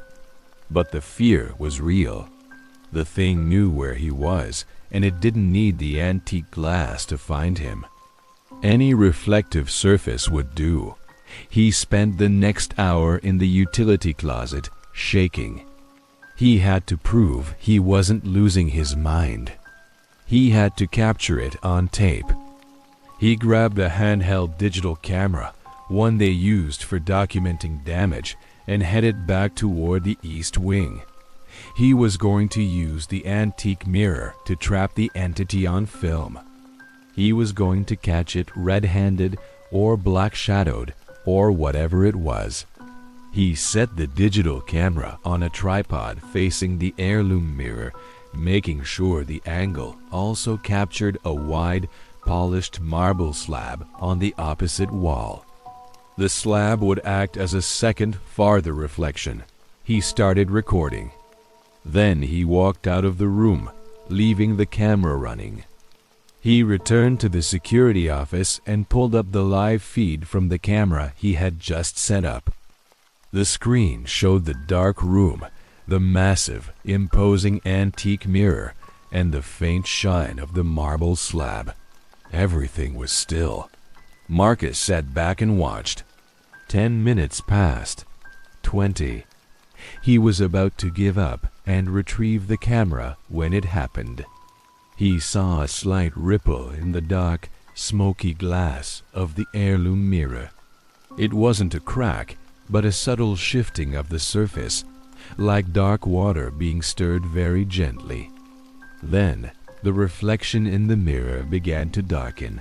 But the fear was real. The thing knew where he was, and it didn't need the antique glass to find him. Any reflective surface would do. He spent the next hour in the utility closet, shaking. He had to prove he wasn't losing his mind. He had to capture it on tape. He grabbed a handheld digital camera, one they used for documenting damage, and headed back toward the east wing. He was going to use the antique mirror to trap the entity on film. He was going to catch it red-handed or black-shadowed or whatever it was. He set the digital camera on a tripod facing the heirloom mirror, making sure the angle also captured a wide, polished marble slab on the opposite wall. The slab would act as a second, farther reflection. He started recording. Then he walked out of the room, leaving the camera running. He returned to the security office and pulled up the live feed from the camera he had just set up. The screen showed the dark room, the massive, imposing antique mirror, and the faint shine of the marble slab. Everything was still. Marcus sat back and watched. 10 minutes passed. 20. He was about to give up and retrieve the camera when it happened. He saw a slight ripple in the dark, smoky glass of the heirloom mirror. It wasn't a crack, but a subtle shifting of the surface, like dark water being stirred very gently. Then, the reflection in the mirror began to darken,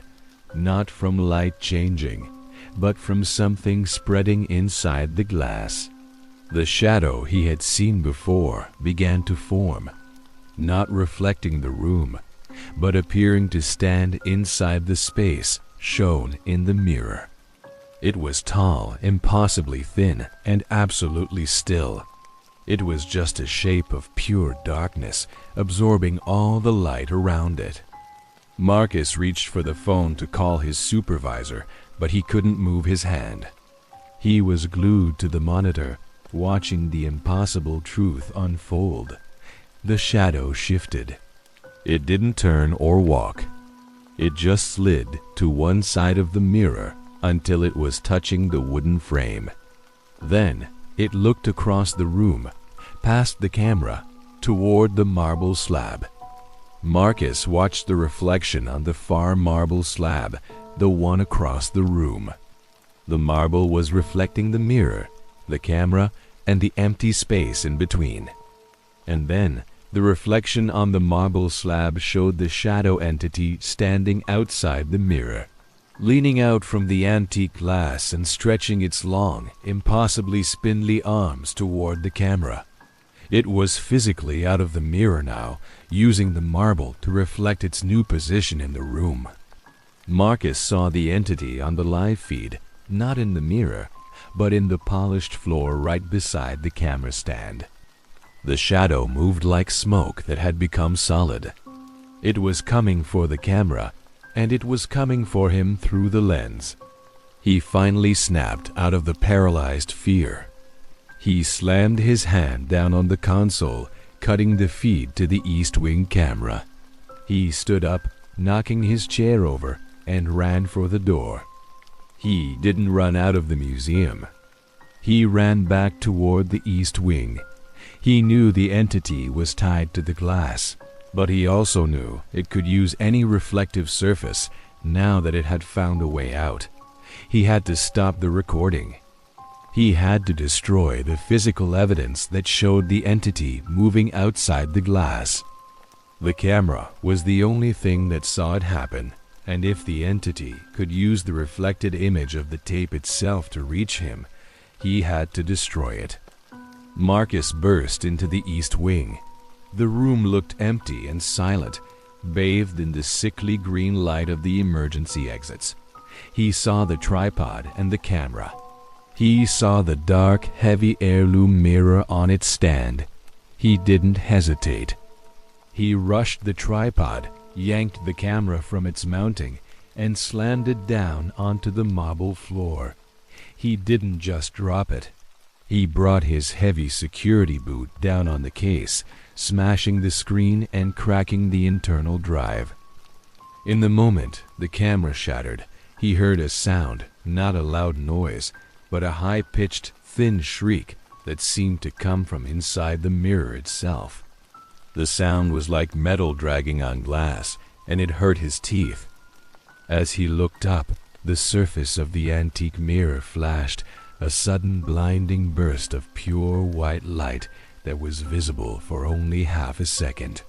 not from light changing, but from something spreading inside the glass. The shadow he had seen before began to form, not reflecting the room, but appearing to stand inside the space shown in the mirror. It was tall, impossibly thin, and absolutely still. It was just a shape of pure darkness, absorbing all the light around it. Marcus reached for the phone to call his supervisor, but he couldn't move his hand. He was glued to the monitor, watching the impossible truth unfold. The shadow shifted. It didn't turn or walk. It just slid to one side of the mirror until it was touching the wooden frame. Then it looked across the room, past the camera, toward the marble slab. Marcus watched the reflection on the far marble slab, the one across the room. The marble was reflecting the mirror, the camera, and the empty space in between. And then, the reflection on the marble slab showed the shadow entity standing outside the mirror, leaning out from the antique glass and stretching its long, impossibly spindly arms toward the camera. It was physically out of the mirror now, using the marble to reflect its new position in the room. Marcus saw the entity on the live feed, not in the mirror, but in the polished floor right beside the camera stand. The shadow moved like smoke that had become solid. It was coming for the camera, and it was coming for him through the lens. He finally snapped out of the paralyzed fear. He slammed his hand down on the console, cutting the feed to the East Wing camera. He stood up, knocking his chair over, and ran for the door. He didn't run out of the museum. He ran back toward the East Wing. He knew the entity was tied to the glass, but he also knew it could use any reflective surface now that it had found a way out. He had to stop the recording. He had to destroy the physical evidence that showed the entity moving outside the glass. The camera was the only thing that saw it happen, and if the entity could use the reflected image of the tape itself to reach him, he had to destroy it. Marcus burst into the East Wing. The room looked empty and silent, bathed in the sickly green light of the emergency exits. He saw the tripod and the camera. He saw the dark, heavy heirloom mirror on its stand. He didn't hesitate. He rushed the tripod, yanked the camera from its mounting, and slammed it down onto the marble floor. He didn't just drop it. He brought his heavy security boot down on the case, smashing the screen and cracking the internal drive. In the moment the camera shattered, he heard a sound, not a loud noise, but a high-pitched, thin shriek that seemed to come from inside the mirror itself. The sound was like metal dragging on glass, and it hurt his teeth. As he looked up, the surface of the antique mirror flashed, a sudden blinding burst of pure white light that was visible for only half a second.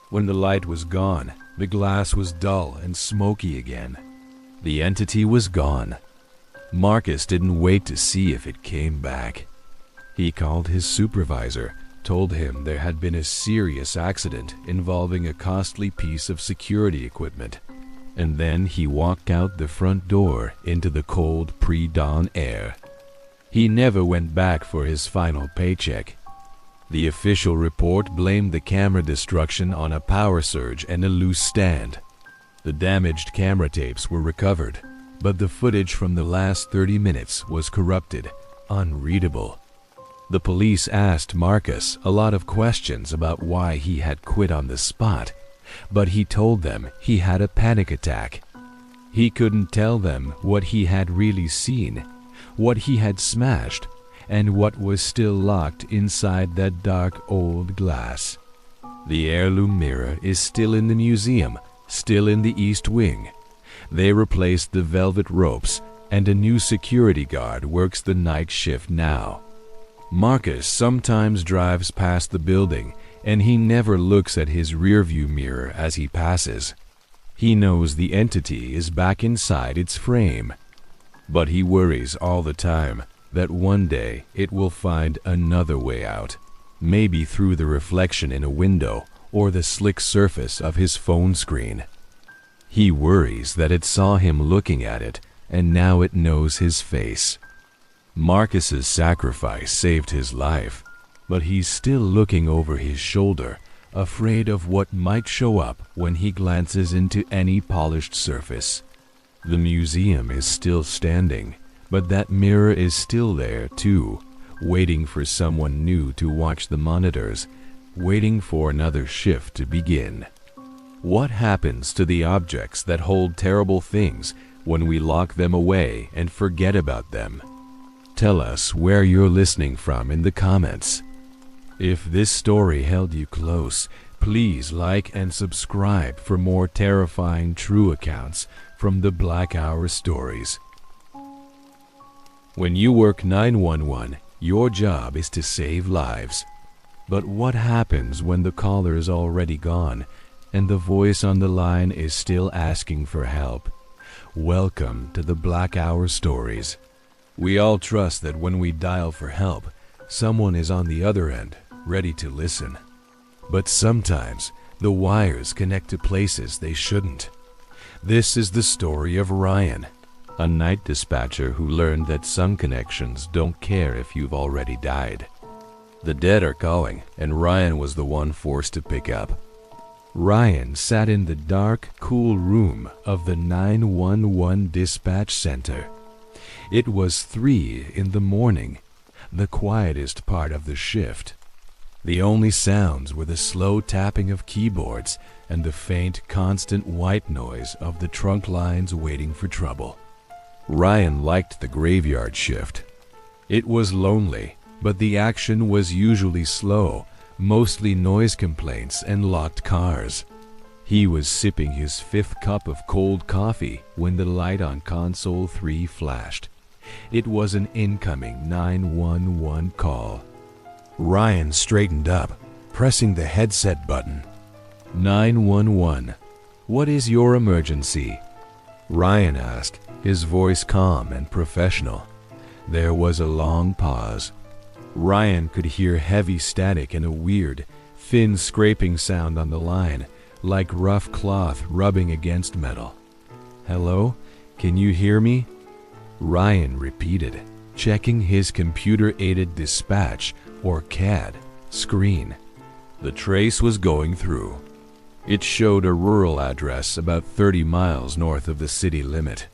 When the light was gone, the glass was dull and smoky again. The entity was gone. Marcus didn't wait to see if it came back. He called his supervisor, told him there had been a serious accident involving a costly piece of security equipment, and then he walked out the front door into the cold pre-dawn air. He never went back for his final paycheck. The official report blamed the camera destruction on a power surge and a loose stand. The damaged camera tapes were recovered, but the footage from the last 30 minutes was corrupted, unreadable. The police asked Marcus a lot of questions about why he had quit on the spot, but he told them he had a panic attack. He couldn't tell them what he had really seen, what he had smashed, and what was still locked inside that dark old glass. The heirloom mirror is still in the museum, still in the East Wing. They replaced the velvet ropes, and a new security guard works the night shift now. Marcus sometimes drives past the building, and he never looks at his rearview mirror as he passes. He knows the entity is back inside its frame, but he worries all the time that one day it will find another way out, maybe through the reflection in a window or the slick surface of his phone screen. He worries that it saw him looking at it, and now it knows his face. Marcus's sacrifice saved his life, but he's still looking over his shoulder, afraid of what might show up when he glances into any polished surface. The museum is still standing, but that mirror is still there too, waiting for someone new to watch the monitors, waiting for another shift to begin. What happens to the objects that hold terrible things when we lock them away and forget about them? Tell us where you're listening from in the comments. If this story held you close, please like and subscribe for more terrifying true accounts from the Black Hour stories. When you work 911, your job is to save lives. But what happens when the caller is already gone and the voice on the line is still asking for help? Welcome to the Black Hour stories. We all trust that when we dial for help, someone is on the other end, ready to listen. But sometimes the wires connect to places they shouldn't. This is the story of Ryan, a night dispatcher who learned that some connections don't care if you've already died. The dead are calling, and Ryan was the one forced to pick up. Ryan sat in the dark, cool room of the 911 dispatch center. It was 3 in the morning, the quietest part of the shift. The only sounds were the slow tapping of keyboards and the faint, constant white noise of the trunk lines waiting for trouble. Ryan liked the graveyard shift. It was lonely, but the action was usually slow, mostly noise complaints and locked cars. He was sipping his 5th cup of cold coffee when the light on console 3 flashed. It was an incoming 911 call. Ryan straightened up, pressing the headset button. 911. What is your emergency? Ryan asked, his voice calm and professional. There was a long pause. Ryan could hear heavy static and a weird, thin scraping sound on the line, like rough cloth rubbing against metal. Hello? Can you hear me? Ryan repeated, checking his computer-aided dispatch, or CAD, screen. The trace was going through. It showed a rural address about 30 miles north of the city limit.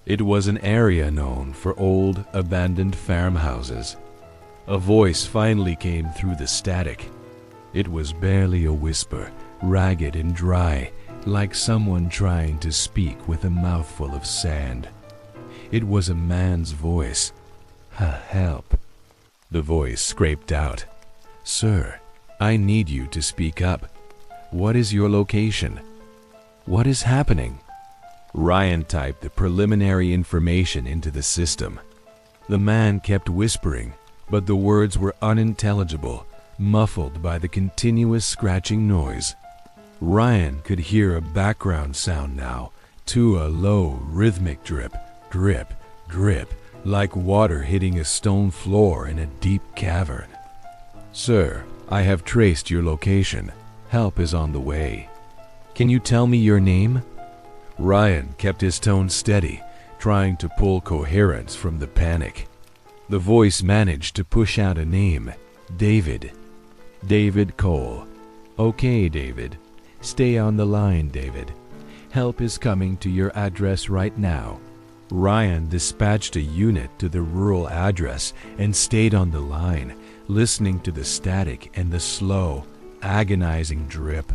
It was an area known for old, abandoned farmhouses. A voice finally came through the static. It was barely a whisper, ragged and dry, like someone trying to speak with a mouthful of sand. It was a man's voice. Help. The voice scraped out. Sir, I need you to speak up. What is your location? What is happening? Ryan typed the preliminary information into the system. The man kept whispering, but the words were unintelligible, muffled by the continuous scratching noise. Ryan could hear a background sound now, to a low, rhythmic drip, drip, drip, like water hitting a stone floor in a deep cavern. Sir, I have traced your location. Help is on the way. Can you tell me your name? Ryan kept his tone steady, trying to pull coherence from the panic. The voice managed to push out a name, David. David Cole. Okay, David. Stay on the line, David. Help is coming to your address right now. Ryan dispatched a unit to the rural address and stayed on the line, listening to the static and the slow, agonizing drip.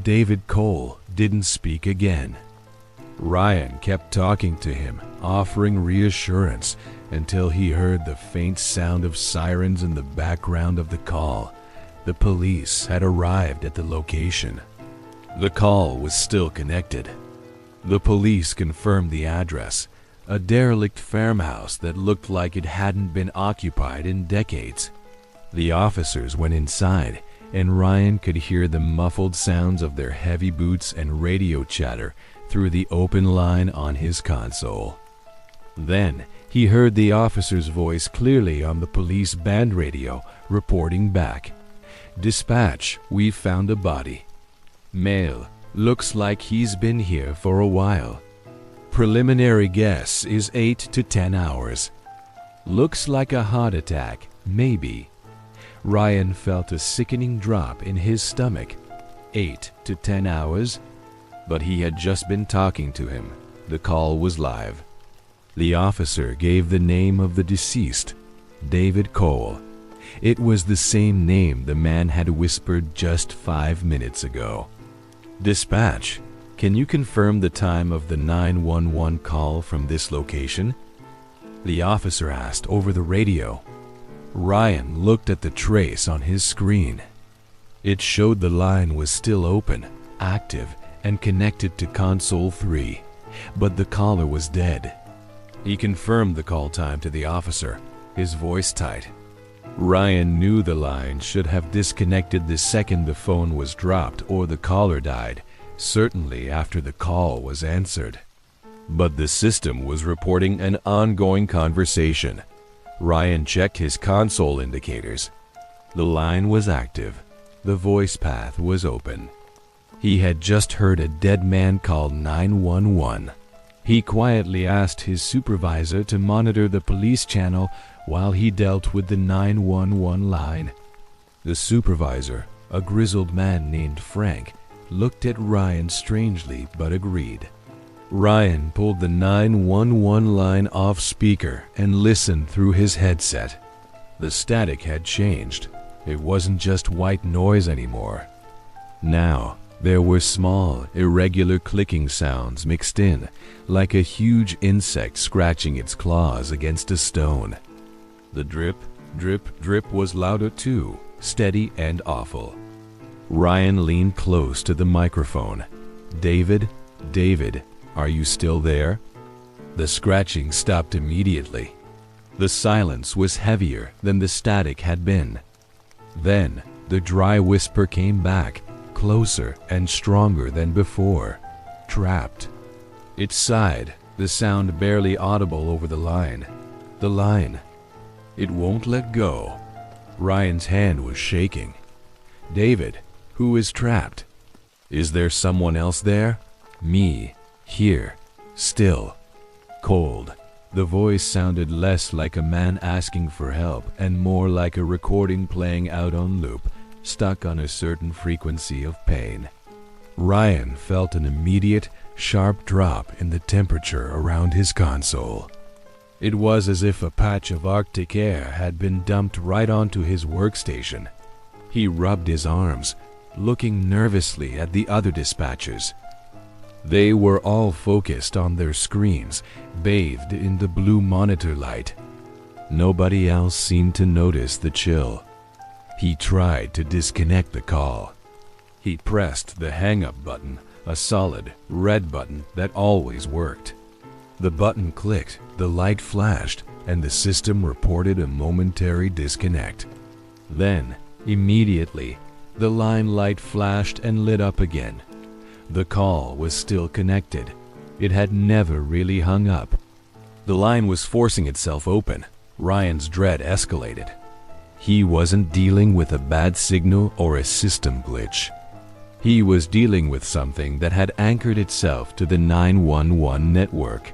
David Cole didn't speak again. Ryan kept talking to him, offering reassurance until he heard the faint sound of sirens in the background of the call. The police had arrived at the location. The call was still connected. The police confirmed the address, a derelict farmhouse that looked like it hadn't been occupied in decades. The officers went inside, and Ryan could hear the muffled sounds of their heavy boots and radio chatter through the open line on his console. Then he heard the officer's voice clearly on the police band radio, reporting back. Dispatch, we've found a body. Male. Looks like he's been here for a while. Preliminary guess is 8 to 10 hours. Looks like a heart attack, maybe. Ryan felt a sickening drop in his stomach. 8 to 10 hours? But he had just been talking to him. The call was live. The officer gave the name of the deceased, David Cole. It was the same name the man had whispered just 5 minutes ago. Dispatch, can you confirm the time of the 911 call from this location? The officer asked over the radio. Ryan looked at the trace on his screen. It showed the line was still open, active, and connected to console 3, but the caller was dead. He confirmed the call time to the officer, his voice tight. Ryan knew the line should have disconnected the second the phone was dropped or the caller died, certainly after the call was answered. But the system was reporting an ongoing conversation. Ryan checked his console indicators. The line was active. The voice path was open. He had just heard a dead man call 911. He quietly asked his supervisor to monitor the police channel while he dealt with the 911 line. The supervisor, a grizzled man named Frank, looked at Ryan strangely but agreed. Ryan pulled the 911 line off speaker and listened through his headset. The static had changed. It wasn't just white noise anymore. Now, there were small, irregular clicking sounds mixed in, like a huge insect scratching its claws against a stone. The drip, drip, drip was louder too, steady and awful. Ryan leaned close to the microphone. "David, David, are you still there?" The scratching stopped immediately. The silence was heavier than the static had been. Then, the dry whisper came back, closer and stronger than before. "Trapped." It sighed, the sound barely audible over the line. The line. It won't let go. Ryan's hand was shaking. "David, who is trapped? Is there someone else there?" "Me, here, still, cold." The voice sounded less like a man asking for help and more like a recording playing out on loop, stuck on a certain frequency of pain. Ryan felt an immediate, sharp drop in the temperature around his console. It was as if a patch of Arctic air had been dumped right onto his workstation. He rubbed his arms, looking nervously at the other dispatchers. They were all focused on their screens, bathed in the blue monitor light. Nobody else seemed to notice the chill. He tried to disconnect the call. He pressed the hang-up button, a solid, red button that always worked. The button clicked, the light flashed, and the system reported a momentary disconnect. Then, immediately, the line light flashed and lit up again. The call was still connected. It had never really hung up. The line was forcing itself open. Ryan's dread escalated. He wasn't dealing with a bad signal or a system glitch. He was dealing with something that had anchored itself to the 911 network.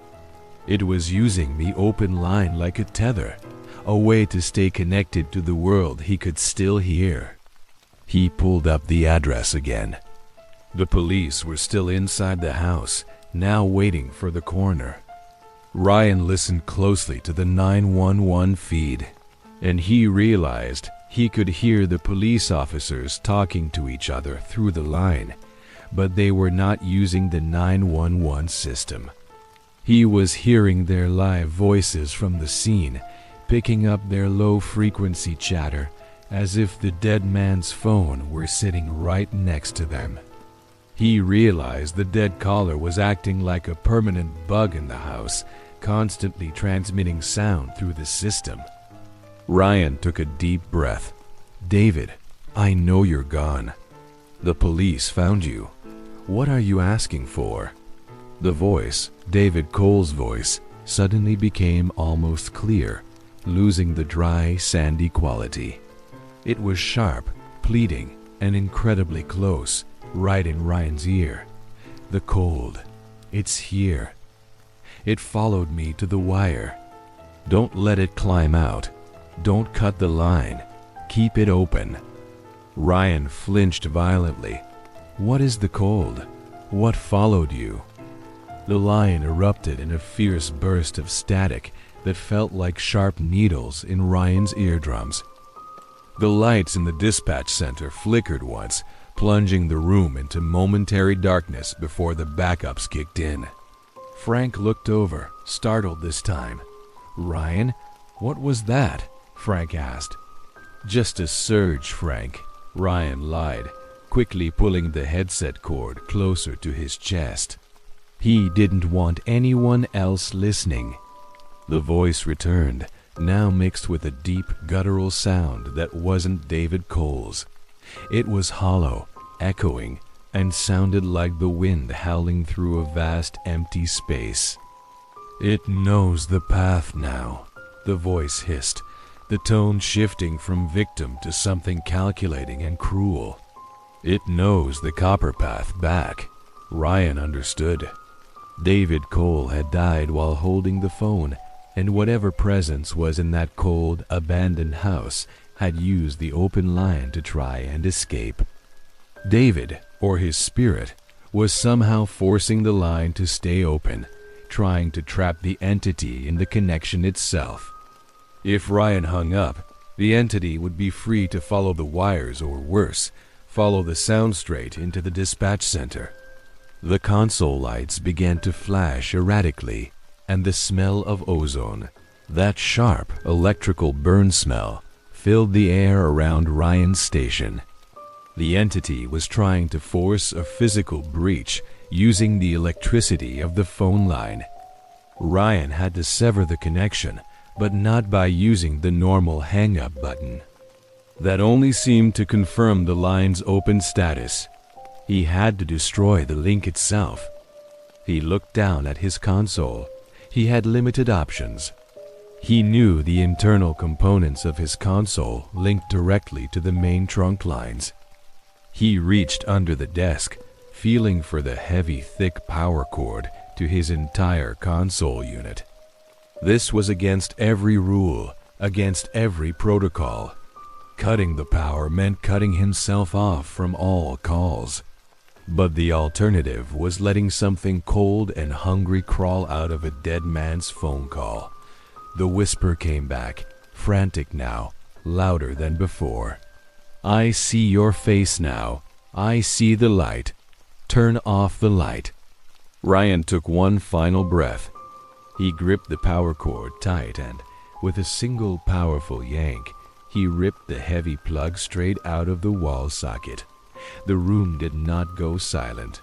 It was using the open line like a tether, a way to stay connected to the world he could still hear. He pulled up the address again. The police were still inside the house, now waiting for the coroner. Ryan listened closely to the 911 feed, and he realized he could hear the police officers talking to each other through the line, but they were not using the 911 system. He was hearing their live voices from the scene, picking up their low-frequency chatter as if the dead man's phone were sitting right next to them. He realized the dead caller was acting like a permanent bug in the house, constantly transmitting sound through the system. Ryan took a deep breath. "David, I know you're gone. The police found you. What are you asking for?" The voice, David Cole's voice, suddenly became almost clear, losing the dry, sandy quality. It was sharp, pleading, and incredibly close, right in Ryan's ear. "The cold. It's here. It followed me to the wire. Don't let it climb out. Don't cut the line. Keep it open." Ryan flinched violently. "What is the cold? What followed you?" The line erupted in a fierce burst of static that felt like sharp needles in Ryan's eardrums. The lights in the dispatch center flickered once, plunging the room into momentary darkness before the backups kicked in. Frank looked over, startled this time. "Ryan, what was that?" Frank asked. "Just a surge, Frank," Ryan lied, quickly pulling the headset cord closer to his chest. He didn't want anyone else listening. The voice returned, now mixed with a deep, guttural sound that wasn't David Cole's. It was hollow, echoing, and sounded like the wind howling through a vast, empty space. "It knows the path now," the voice hissed, the tone shifting from victim to something calculating and cruel. "It knows the copper path back." Ryan understood. David Cole had died while holding the phone, and whatever presence was in that cold, abandoned house had used the open line to try and escape. David, or his spirit, was somehow forcing the line to stay open, trying to trap the entity in the connection itself. If Ryan hung up, the entity would be free to follow the wires, or worse, follow the sound straight into the dispatch center. The console lights began to flash erratically, and the smell of ozone, that sharp electrical burn smell, filled the air around Ryan's station. The entity was trying to force a physical breach using the electricity of the phone line. Ryan had to sever the connection, but not by using the normal hang-up button. That only seemed to confirm the line's open status. He had to destroy the link itself. He looked down at his console. He had limited options. He knew the internal components of his console linked directly to the main trunk lines. He reached under the desk, feeling for the heavy, thick power cord to his entire console unit. This was against every rule, against every protocol. Cutting the power meant cutting himself off from all calls. But the alternative was letting something cold and hungry crawl out of a dead man's phone call. The whisper came back, frantic now, louder than before. "I see your face now. I see the light. Turn off the light." Ryan took one final breath. He gripped the power cord tight and, with a single powerful yank, he ripped the heavy plug straight out of the wall socket. The room did not go silent.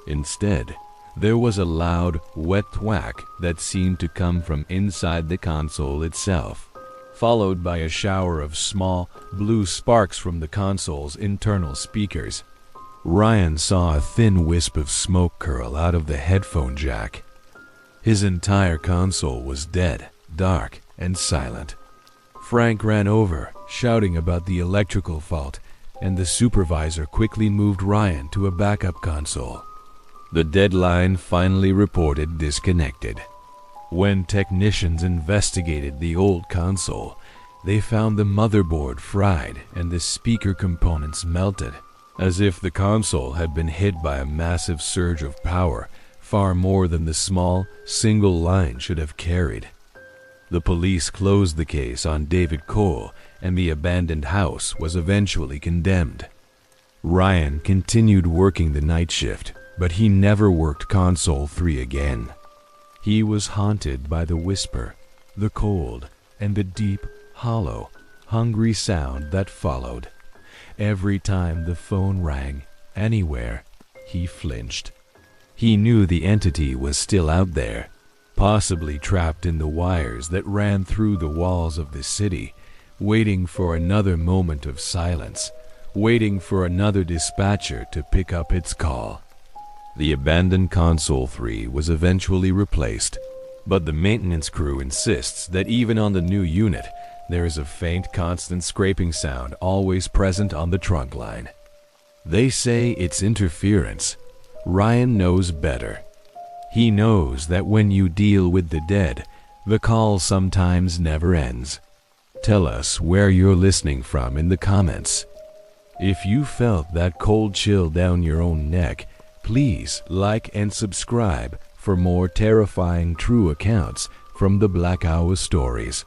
Instead, there was a loud, wet thwack that seemed to come from inside the console itself, followed by a shower of small, blue sparks from the console's internal speakers. Ryan saw a thin wisp of smoke curl out of the headphone jack. His entire console was dead, dark, and silent. Frank ran over, shouting about the electrical fault, and the supervisor quickly moved Ryan to a backup console. The dead line finally reported disconnected. When technicians investigated the old console, they found the motherboard fried and the speaker components melted, as if the console had been hit by a massive surge of power, far more than the small, single line should have carried. The police closed the case on David Cole, and the abandoned house was eventually condemned. Ryan continued working the night shift, but he never worked Console 3 again. He was haunted by the whisper, the cold, and the deep, hollow, hungry sound that followed. Every time the phone rang, anywhere, he flinched. He knew the entity was still out there, possibly trapped in the wires that ran through the walls of the city, waiting for another moment of silence, waiting for another dispatcher to pick up its call. The abandoned Console 3 was eventually replaced, but the maintenance crew insists that even on the new unit, there is a faint, constant scraping sound always present on the trunk line. They say it's interference. Ryan knows better. He knows that when you deal with the dead, the call sometimes never ends. Tell us where you're listening from in the comments. If you felt that cold chill down your own neck, please like and subscribe for more terrifying true accounts from the Black Hour stories.